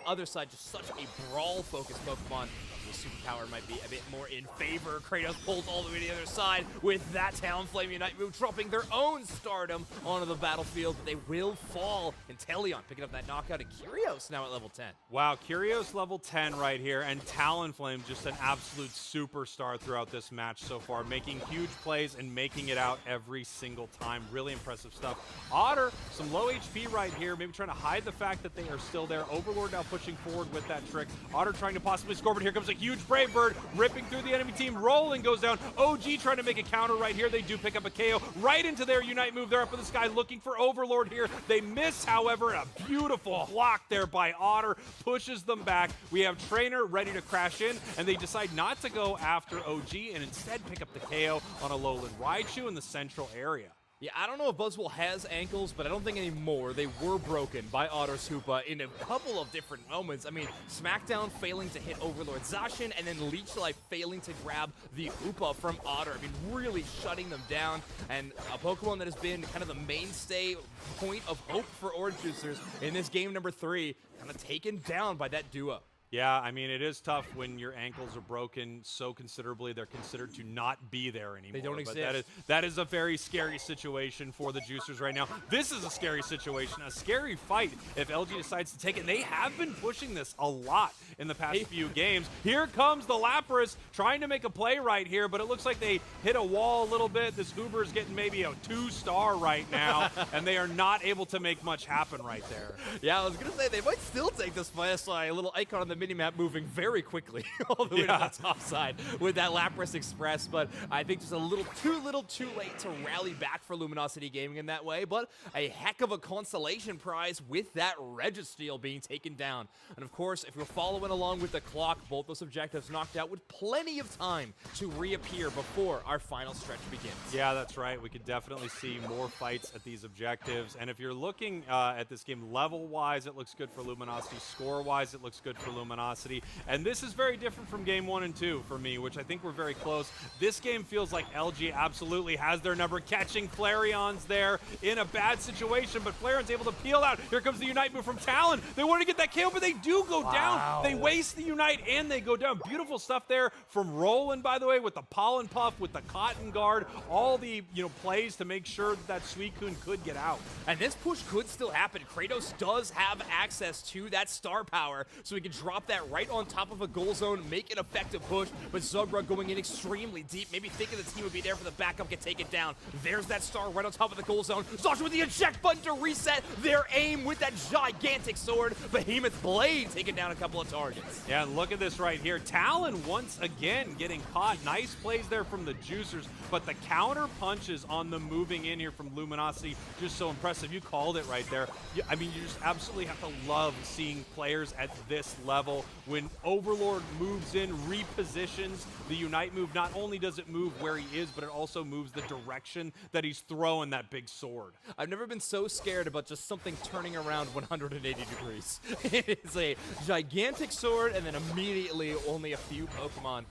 other side, just such a brawl-focused Pokemon. The superpower might be a bit more in favor. Kratos pulled all the way to the other side with that Talonflame Unite move, dropping their own stardom onto the battlefield. They will fall. And Teleon picking up that knockout, and Curios now at level 10. Wow, Curios level 10 right here, and Talonflame just an absolute superstar throughout this match so far, making huge plays and making it out every single time. Really impressive stuff. Otter, some low HP right here, maybe trying to hide the fact that they are still there. Overlord now pushing forward with that trick. Otter trying to possibly score, but here comes a huge Brave Bird ripping through the enemy team. Roland goes down. OG trying to make a counter right here. They do pick up a KO right into their Unite move. They're up in the sky looking for Overlord here. They miss, however, a beautiful block there by Otter. Pushes them back. We have Trainer ready to crash in, and they decide not to go after OG and instead pick up the KO on a Lowland Raichu in the central area. Yeah, I don't know if Buzzwole has ankles, but I don't think anymore. They were broken by Otter's Hoopa in a couple of different moments. I mean, Smackdown failing to hit Overlord Zacian, and then Leech Life failing to grab the Hoopa from Otter. I mean, really shutting them down, and a Pokemon that has been kind of the mainstay point of hope for Orange Juicers in this game number 3, kind of taken down by that duo. Yeah, I mean, it is tough when your ankles are broken so considerably. They're considered to not be there anymore. They don't but exist. That is a very scary situation for the Juicers right now. This is a scary situation, a scary fight if LG decides to take it. And they have been pushing this a lot in the past few games. Here comes the Lapras trying to make a play right here, but it looks like they hit a wall a little bit. This Uber's getting maybe a 2-star right now, and they are not able to make much happen right there. Yeah, I was going to say, they might still take this fight. I saw a little icon on the minimap moving very quickly all the way to the top side with that Lapras Express, but I think just a little too late to rally back for Luminosity Gaming in that way, but a heck of a consolation prize with that Registeel being taken down. And of course, if you're following along with the clock, both those objectives knocked out with plenty of time to reappear before our final stretch begins. Yeah, that's right. We could definitely see more fights at these objectives, and if you're looking at this game level-wise, it looks good for Luminosity. Score-wise, it looks good for Luminosity. And this is very different from game 1 and 2 for me, which I think we're very close. This game feels like LG absolutely has their number, catching Flareon's there in a bad situation, but Flareon's able to peel out. Here comes the Unite move from Talon. They want to get that KO, but they do go down. They waste the Unite and they go down. Beautiful stuff there from Roland, by the way, with the Pollen Puff, with the Cotton Guard, all the plays to make sure that Suicune could get out. And this push could still happen. Kratos does have access to that star power, so he can drop that right on top of a goal zone, make an effective push, but Zugra going in extremely deep, maybe thinking the team would be there for the backup, get taken down. There's that star right on top of the goal zone. Zacian with the eject button to reset their aim with that gigantic sword. Behemoth Blade taking down a couple of targets. Yeah, and look at this right here. Talon once again getting caught. Nice plays there from the Juicers, but the counter punches on the moving in here from Luminosity, just so impressive. You called it right there. I mean, you just absolutely have to love seeing players at this level. When Overlord moves in, repositions the Unite move, not only does it move where he is, but it also moves the direction that he's throwing that big sword. I've never been so scared about just something turning around 180 degrees. It is a gigantic sword, and then immediately only a few Pokemon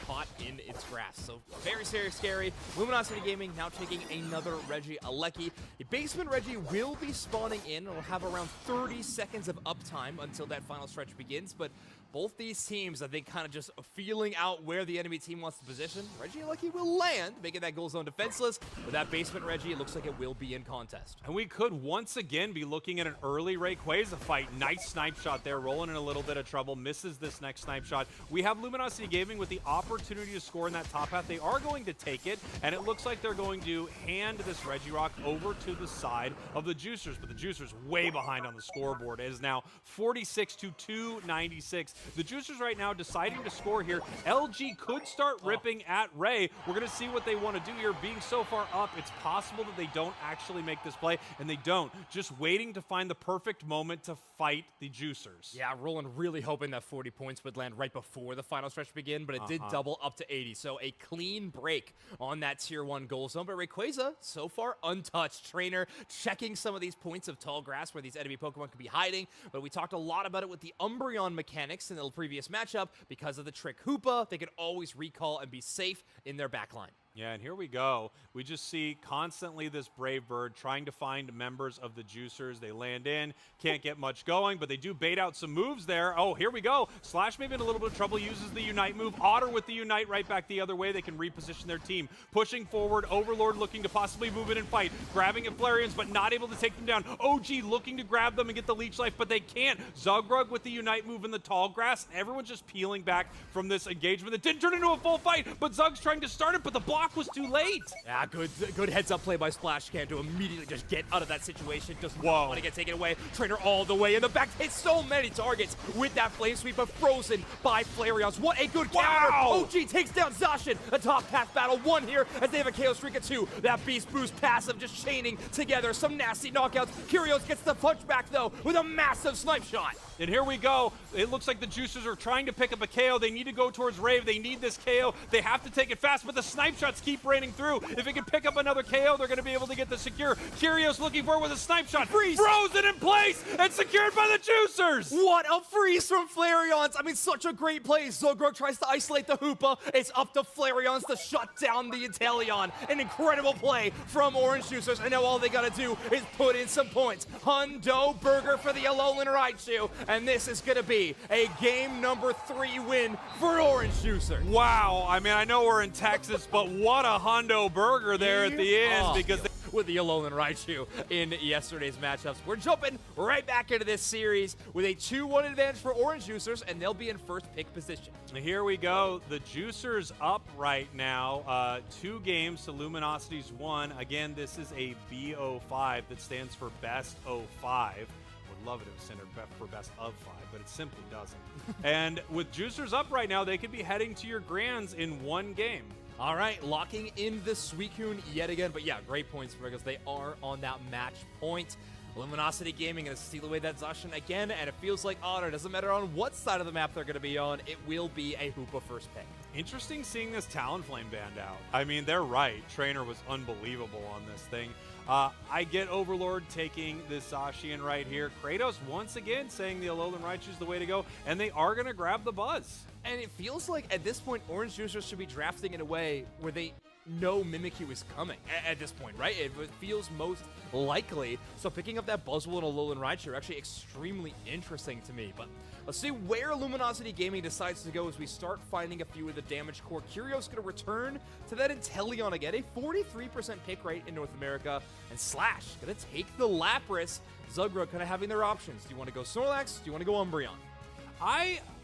caught in its grasp. So very, very scary. Luminosity Gaming now taking another Reggie Alecki. The basement Reggie will be spawning in. It'll have around 30 seconds of uptime until that final stretch begins, but both these teams, I think, kind of just feeling out where the enemy team wants to position. Reggie Alecki will land, making that goal zone defenseless. With that basement Reggie, it looks like it will be in contest. And we could once again be looking at an early Rayquaza fight. Nice snipe shot there, rolling in a little bit of trouble, misses this next snipe shot. We have Luminosity Gaming with the opportunity to score in that top half. They are going to take it, and it looks like they're going to hand this Regirock over to the side of the Juicers, but the Juicers way behind on the scoreboard. It is now 46 to 290. 96. The Juicers right now deciding to score here. LG could start ripping at Ray. We're going to see what they want to do here. Being so far up, it's possible that they don't actually make this play, and they don't. Just waiting to find the perfect moment to fight the Juicers. Yeah, Roland really hoping that 40 points would land right before the final stretch begin, but it did double up to 80. So a clean break on that tier 1 goal zone. But Rayquaza, so far untouched. Trainer checking some of these points of tall grass where these enemy Pokemon could be hiding. But we talked a lot about it with the Umbreon mechanics in the previous matchup. Because of the Trick Hoopa, they could always recall and be safe in their backline. Yeah, and here we go. We just see constantly this Brave Bird trying to find members of the Juicers. They land in, can't get much going, but they do bait out some moves there. Oh, here we go. Slash maybe in a little bit of trouble, uses the Unite move. Otter with the Unite right back the other way. They can reposition their team. Pushing forward, Overlord looking to possibly move in and fight. Grabbing at Flareons, but not able to take them down. OG looking to grab them and get the Leech Life, but they can't. Zugrug with the Unite move in the tall grass. Everyone's just peeling back from this engagement that didn't turn into a full fight, but Zug's trying to start it, but the block was too late. Yeah, good heads-up play by Splash Can to immediately just get out of that situation. Just want to get taken away. Trainer all the way in the back. Hits so many targets with that Flame Sweep, but frozen by Flareons. What a good counter. OG takes down Zacian. A top path battle 1 here as they have a KO streak of 2. That Beast Boost passive just chaining together some nasty knockouts. Curios gets the punch back, though, with a massive snipe shot. And here we go. It looks like the Juicers are trying to pick up a KO. They need to go towards Rave. They need this KO. They have to take it fast, but the snipe shots keep raining through. If it can pick up another KO, they're going to be able to get the secure. Curios looking for it with a snipe shot. Freeze! Frozen in place and secured by the Juicers. What a freeze from Flareons. I mean, such a great play. Zugrug tries to isolate the Hoopa. It's up to Flareons to shut down the Inteleon. An incredible play from Orange Juicers. And now all they got to do is put in some points. Hundo Burger for the Alolan Raichu. And this is going to be a game number 3 win for Orange Juicers. Wow. I mean, I know we're in Texas, but what a Hondo Burger there at the end because with the Alolan Raichu in yesterday's matchups. We're jumping right back into this series with a 2-1 advantage for Orange Juicers, and they'll be in first pick position. Here we go. The Juicers up right now. 2 games to Luminosity's 1. Again, this is a BO5 that stands for Best 05. Would love it if it was centered for Best of 5, but it simply doesn't. And with Juicers up right now, they could be heading to your Grands in 1 game. All right, locking in the Suicune yet again. But yeah, great points because they are on that match point. Luminosity Gaming going to steal away that Zacian again, and it feels like Otter, doesn't matter on what side of the map they're going to be on, it will be a Hoopa first pick. Interesting seeing this Talonflame band out. I mean, they're right. Trainer was unbelievable on this thing. I get Overlord taking this Zacian right here. Kratos once again saying the Alolan Raichu is the way to go, and they are going to grab the Buzz. And it feels like at this point, Orange Juicers should be drafting in a way where they know Mimikyu is coming at this point, right? It feels most likely. So picking up that Buzzwole and Alolan Raichu are actually extremely interesting to me. But let's see where Luminosity Gaming decides to go as we start finding a few of the damage core. Curios going to return to that Inteleon again, a 43% pick rate in North America. And Slash going to take the Lapras. Zugrug kind of having their options. Do you want to go Snorlax? Do you want to go Umbreon?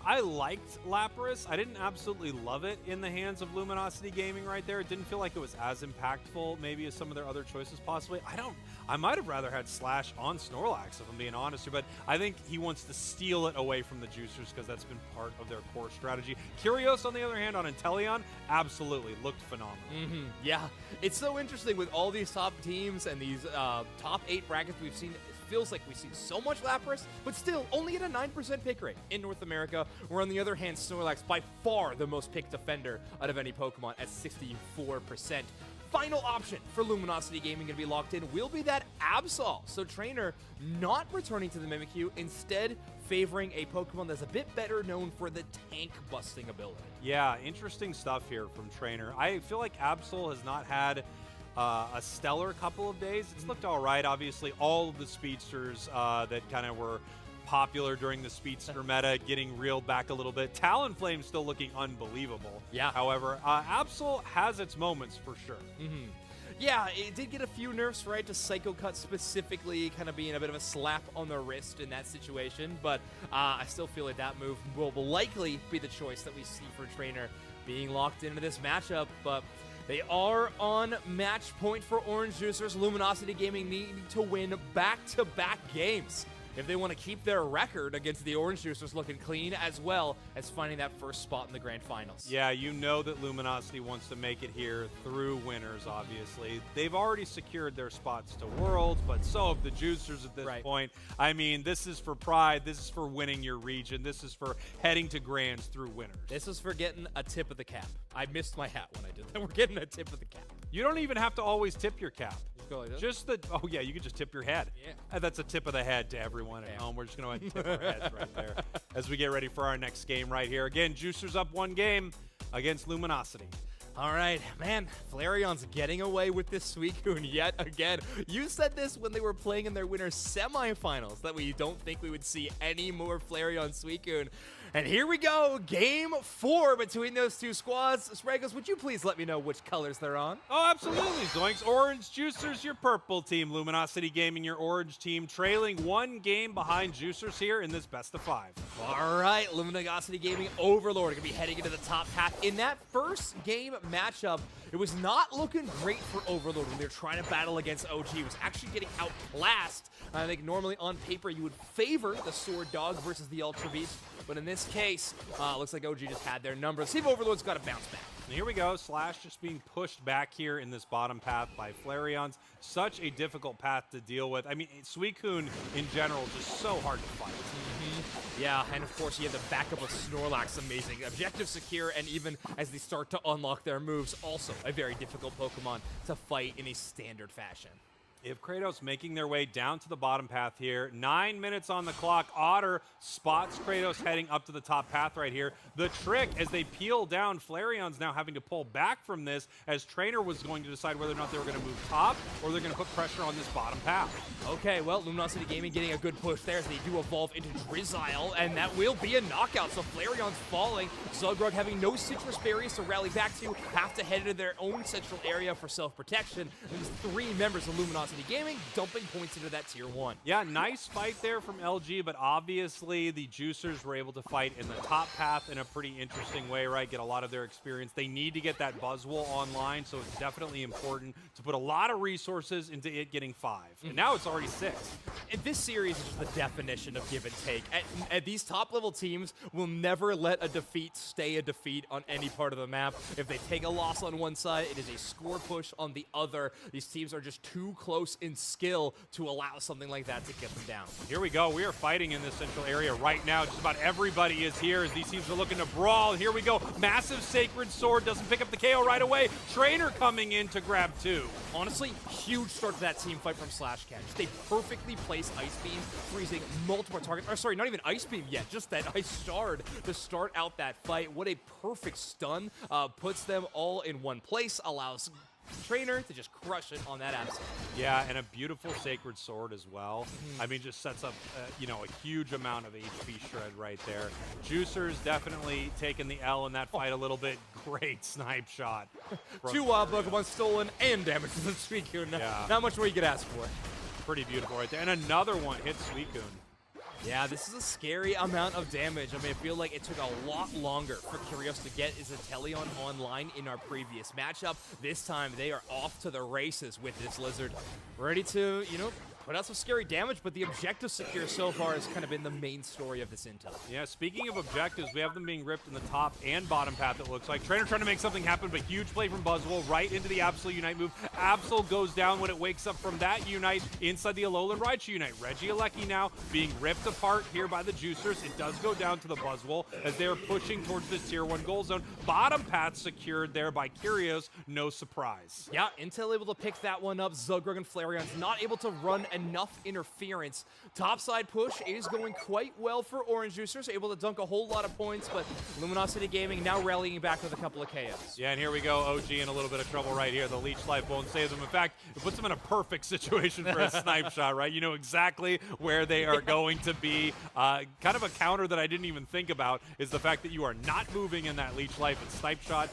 I liked Lapras. I didn't absolutely love it in the hands of Luminosity Gaming right there. It didn't feel like it was as impactful maybe as some of their other choices possibly. I might have rather had Slash on Snorlax if I'm being honest here, but I think he wants to steal it away from the Juicers because that's been part of their core strategy. Curios, on the other hand, on Inteleon, absolutely looked phenomenal. Yeah, it's so interesting with all these top teams and these top 8 brackets we've seen. Feels like we've seen so much Lapras, but still only at a 9% pick rate in North America, where on the other hand, Snorlax by far the most picked defender out of any Pokemon at 64%. Final option for Luminosity Gaming going to be locked in will be that Absol. So Trainer not returning to the Mimikyu, instead favoring a Pokemon that's a bit better known for the tank busting ability. Yeah, interesting stuff here from Trainer. I feel like Absol has not had a stellar couple of days. It's looked all right. Obviously, all of the speedsters that kind of were popular during the speedster meta getting reeled back a little bit. Talonflame still looking unbelievable. Yeah. However, Absol has its moments for sure. Yeah, it did get a few nerfs, right, to Psycho Cut specifically, kind of being a bit of a slap on the wrist in that situation, but I still feel like that move will likely be the choice that we see for Trainer being locked into this matchup, but they are on match point for Orange Juicers. Luminosity Gaming needing to win back-to-back games if they want to keep their record against the Orange Juicers looking clean, as well as finding that first spot in the grand finals. Yeah, you know that Luminosity wants to make it here through winners, obviously. They've already secured their spots to Worlds, but so have the Juicers at this point. I mean, this is for pride. This is for winning your region. This is for heading to grands through winners. This is for getting a tip of the cap. I missed my hat when I did that. We're getting a tip of the cap. You don't even have to always tip your cap. Just go like this? Just the, oh yeah, you can just tip your head. Yeah. That's a tip of the head to everyone at home. We're just going to tip our heads right there as we get ready for our next game right here. Again, Juicers up 1 game against Luminosity. All right, man, Flareon's getting away with this Suicune yet again. You said this when they were playing in their winners semifinals, that we don't think we would see any more Flareon Suicune. And here we go, game 4 between those two squads. Spragos, would you please let me know which colors they're on? Oh, absolutely. Zoinks, Orange Juicers, your purple team. Luminosity Gaming, your orange team, trailing 1 game behind Juicers here in this best of 5. All right, Luminosity Gaming Overlord going to be heading into the top half. In that first game matchup, it was not looking great for Overlord when they were trying to battle against OG. It was actually getting outclassed. I think normally on paper you would favor the Sword Dog versus the Ultra Beast, but in this case, looks like OG just had their number. See if Overlord's got to bounce back. And here we go, Slash just being pushed back here in this bottom path by Flareons. Such a difficult path to deal with. I mean, Suicune in general, just so hard to fight. Yeah, and of course you have the backup of Snorlax, amazing. Objective secure, and even as they start to unlock their moves, also a very difficult Pokemon to fight in a standard fashion. If Kratos making their way down to the bottom path here, 9 minutes on the clock. Otter spots Kratos heading up to the top path right here. The trick, as they peel down, Flareon's now having to pull back from this, as Trainer was going to decide whether or not they were going to move top or they're going to put pressure on this bottom path. Okay, well, Luminosity Gaming getting a good push there as they do evolve into Drizzile, and that will be a knockout. So Flareon's falling. Zugrug having no citrus berries to rally back to, have to head into their own central area for self-protection. There's 3 members of Luminosity Gaming dumping points into that tier 1. Yeah, nice fight there from LG, but obviously the Juicers were able to fight in the top path in a pretty interesting way, right? Get a lot of their experience. They need to get that Buzzwole online, so it's definitely important to put a lot of resources into it getting 5. And now it's already 6. And this series is just the definition of give and take. At these top-level teams will never let a defeat stay a defeat on any part of the map. If they take a loss on one side, it is a score push on the other. These teams are just too close in skill to allow something like that to get them down. Here we go. We are fighting in this central area right now. Just about everybody is here as these teams are looking to brawl. Here we go. Massive Sacred Sword doesn't pick up the KO right away. Trainer coming in to grab 2. Honestly, huge start to that team fight from Slash Cat. Just a perfectly placed Ice Beam, freezing multiple targets. Or sorry, not even Ice Beam yet, just that Ice Shard to start out that fight. What a perfect stun. Puts them all in one place, allows Trainer to just crush it on that absolute. Yeah, and a beautiful Sacred Sword as well. I mean, just sets up, you know, a huge amount of HP shred right there. Juicers definitely taking the L in that fight a little bit. Great snipe shot. 2 wild Pokemon stolen and damage to the Suicune. Yeah. Not much more you could ask for. Pretty beautiful right there. And another one hits Suicune. Yeah, this is a scary amount of damage. I mean, I feel like it took a lot longer for Curios to get his Inteleon online in our previous matchup. This time, they are off to the races with this Lizard. Ready to, you know, put out some scary damage, but the objective secure so far has kind of been the main story of this intel. Yeah, speaking of objectives, we have them being ripped in the top and bottom path, it looks like. Trainer trying to make something happen, but huge play from Buzzwole right into the Absol Unite move. Absol goes down when it wakes up from that Unite inside the Alolan Raichu Unite. Regieleki now being ripped apart here by the Juicers. It does go down to the Buzzwole as they are pushing towards the tier 1 goal zone. Bottom path secured there by Curios, no surprise. Yeah, Intel able to pick that one up. Zugrug and Flareon's not able to run enough interference. Topside push is going quite well for Orange Juicers, able to dunk a whole lot of points, but Luminosity Gaming now rallying back with a couple of KOs. Yeah, and here we go, OG in a little bit of trouble right here. The Leech Life won't save them. In fact, it puts them in a perfect situation for a snipe shot, right? You know exactly where they are going to be. Kind of a counter that I didn't even think about is the fact that you are not moving in that Leech Life and snipe shot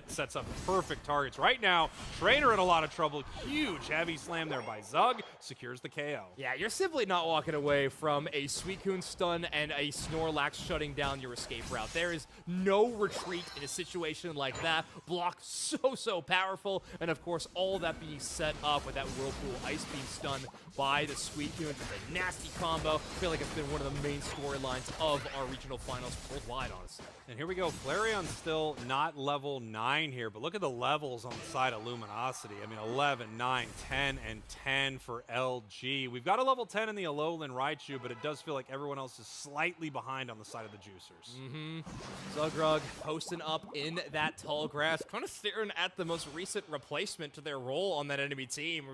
sets up perfect targets. Right now, Trainer in a lot of trouble. Huge heavy slam there by Zug. secures the KO. Yeah, you're simply not walking away from a Suicune stun and a Snorlax shutting down your escape route. There is no retreat in a situation like that. Block so powerful, and of course, all that being set up with that Whirlpool Ice Beam stun by the Suicune. Just a nasty combo. I feel like it's been one of the main storylines of our regional finals worldwide, honestly. And here we go. Flareon's still not level 9 here, but look at the levels on the side of Luminosity. I mean, 11, 9, 10, and 10 for LG. We've got a level 10 in the Alolan Raichu, but it does feel like everyone else is slightly behind on the side of the Juicers. Zuggrug posting up in that tall grass, kind of staring at the most recent replacement to their role on that enemy team.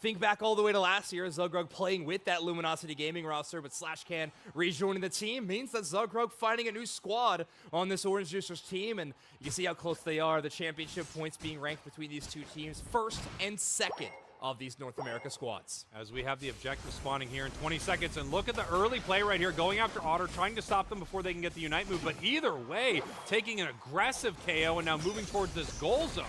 Think back all the way to last year, Zuggrug playing with that Luminosity Gaming roster, but Slashcan rejoining the team means that Zuggrug finding a new squad on this Orange Juicers team, and you see how close they are. The championship points being ranked between these two teams, first and second of these North America squads. As we have the objective spawning here in 20 seconds, and look at the early play right here, going after Otter, trying to stop them before they can get the Unite move, but either way, taking an aggressive KO and now moving towards this goal zone.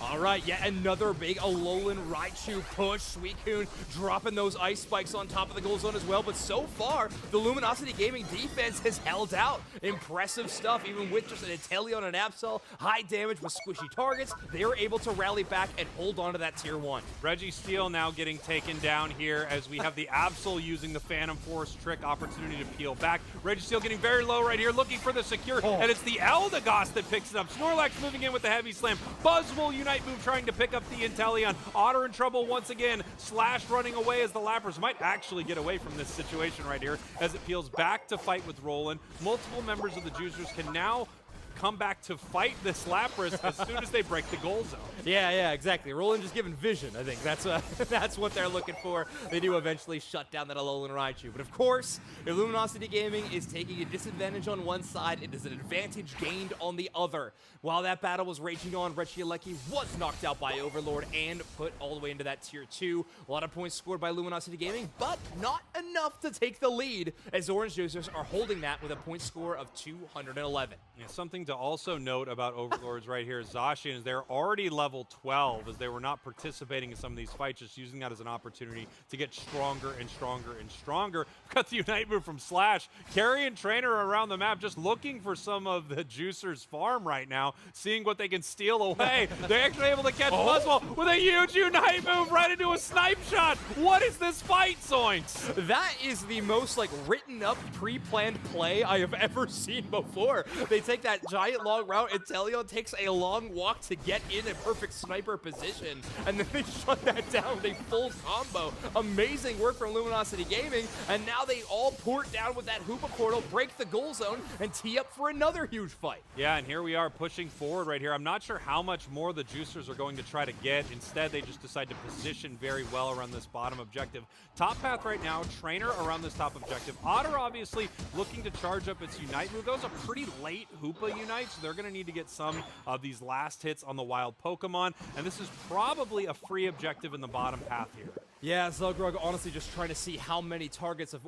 All right, yet another big Alolan Raichu push. Suicune dropping those ice spikes on top of the goal zone as well. But so far, the Luminosity Gaming defense has held out. Impressive stuff, even with just an Inteleon and Absol. High damage with squishy targets. They are able to rally back and hold on to that tier 1. Registeel now getting taken down here as we have the Absol using the Phantom Force trick opportunity to peel back. Registeel getting very low right here, looking for the secure, and it's the Eldegoss that picks it up. Snorlax moving in with the heavy slam. Buzzwole Unite move trying to pick up the Inteleon. Otter in trouble once again. Slash running away as the Lapras might actually get away from this situation right here as it peels back to fight with Roland. Multiple members of the Juicers can now come back to fight this Lapras as soon as they break the goal zone. Yeah, exactly. Roland just given vision, I think. That's what they're looking for. They do eventually shut down that Alolan Raichu. But of course, if Luminosity Gaming is taking a disadvantage on one side, it is an advantage gained on the other. While that battle was raging on, Regieleki was knocked out by Overlord and put all the way into that tier 2. A lot of points scored by Luminosity Gaming, but not enough to take the lead as Orange Juicers are holding that with a point score of 211. Yeah, something to also note about Overlords right here, Zacian, is they're already level 12 as they were not participating in some of these fights, just using that as an opportunity to get stronger and stronger and stronger. We've got the Unite move from Slash. Carry and Trainer around the map just looking for some of the Juicers' farm right now, seeing what they can steal away. They're actually able to catch Buzzwole with a huge Unite move right into a snipe shot. What is this fight, Zoinks? That is the most written up, pre-planned play I have ever seen before. They take that giant long route, Inteleon takes a long walk to get in a perfect sniper position, and then they shut that down with a full combo. Amazing work from Luminosity Gaming, and now they all port down with that Hoopa portal, break the goal zone, and tee up for another huge fight. Yeah, and here we are pushing forward right here. I'm not sure how much more the Juicers are going to try to get. Instead, they just decide to position very well around this bottom objective. Top path right now, Trainer around this top objective. Otter obviously looking to charge up its Unite move. That was a pretty late Hoopa Unite, so they're going to need to get some of these last hits on the wild Pokemon, and this is probably a free objective in the bottom path here. Yeah, Zuggrug honestly just trying to see how many targets of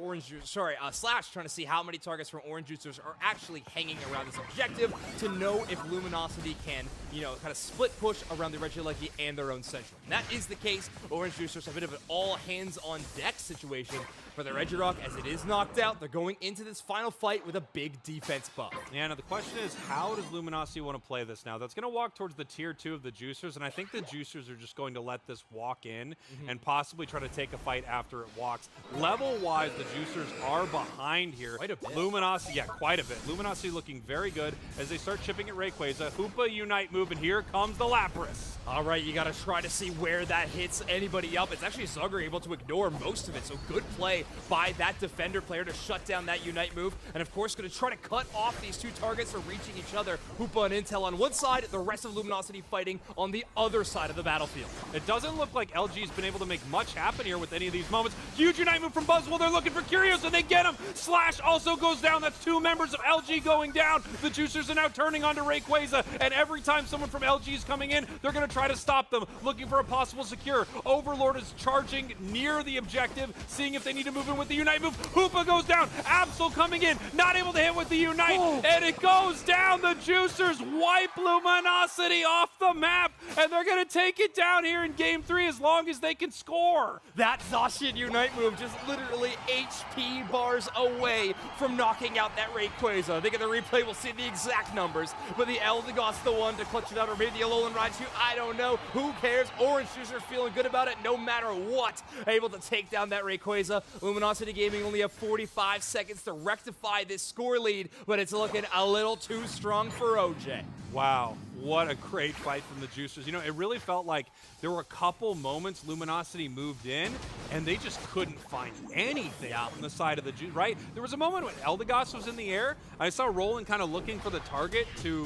Slash trying to see how many targets from Orange Juicers are actually hanging around this objective to know if Luminosity can, kind of split push around the Regieleki and their own central. And that is the case. Orange Juicers have a bit of an all-hands-on-deck situation for the Regirock as it is knocked out. They're going into this final fight with a big defense buff. Yeah, now the question is, how does Luminosity want to play this now? That's going to walk towards the tier 2 of the Juicers, and I think the Juicers are just going to let this walk in and possibly try to take a fight after it walks. Level-wise, the Juicers are behind here. Quite a bit. Luminosity, yeah, quite a bit. Luminosity looking very good as they start chipping at Rayquaza. Hoopa Unite move, and here comes the Lapras. All right, you got to try to see where that hits anybody up. It's actually Zugger able to ignore most of it, so good play by that defender player to shut down that Unite move. And of course, going to try to cut off these two targets from reaching each other. Hoopa and Intel on one side, the rest of Luminosity fighting on the other side of the battlefield. It doesn't look like LG's been able to make much happen here with any of these moments. Huge Unite move from Buzzwole. They're looking for Curios, and they get him. Slash also goes down. That's 2 members of LG going down. The Juicers are now turning onto Rayquaza, and every time someone from LG is coming in, they're going to try to stop them, looking for a possible secure. Overlord is charging near the objective, seeing if they need to to move in with the Unite move. Hoopa goes down. Absol coming in, not able to hit with the Unite, and it goes down. The Juicers wipe Luminosity off the map, and they're going to take it down here in Game 3 as long as they can score. That Zacian Unite move just literally HP bars away from knocking out that Rayquaza. I think in the replay we'll see the exact numbers, but the Eldegoss the one to clutch it out, or maybe the Alolan Raichu, I don't know. Who cares? Orange Juicer feeling good about it no matter what. Able to take down that Rayquaza. Luminosity Gaming only have 45 seconds to rectify this score lead, but it's looking a little too strong for OJ. Wow, what a great fight from the Juicers. You know, it really felt like there were a couple moments Luminosity moved in, and they just couldn't find anything on the side of the Juicers, right? There was a moment when Eldegoss was in the air. I saw Roland kind of looking for the target to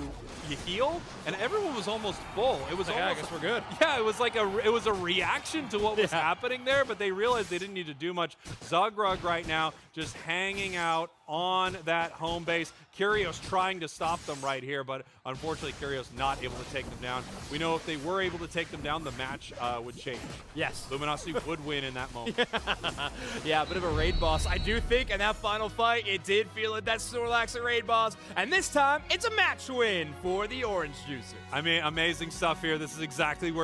heal, and everyone was almost full. It was Yeah, almost, I guess we're good. Yeah, it was like it was a reaction to what was happening there, but they realized they didn't need to do much. Zugrug right now just hanging out on that home base. Curios trying to stop them right here, but unfortunately Curios not able to take them down. We know if they were able to take them down, the match would change. Yes. Luminosity would win in that moment. Yeah, a bit of a raid boss. I do think in that final fight, it did feel like that Snorlax a raid boss, and this time, it's a match win for the Orange Juicers. I mean, amazing stuff here. This is exactly where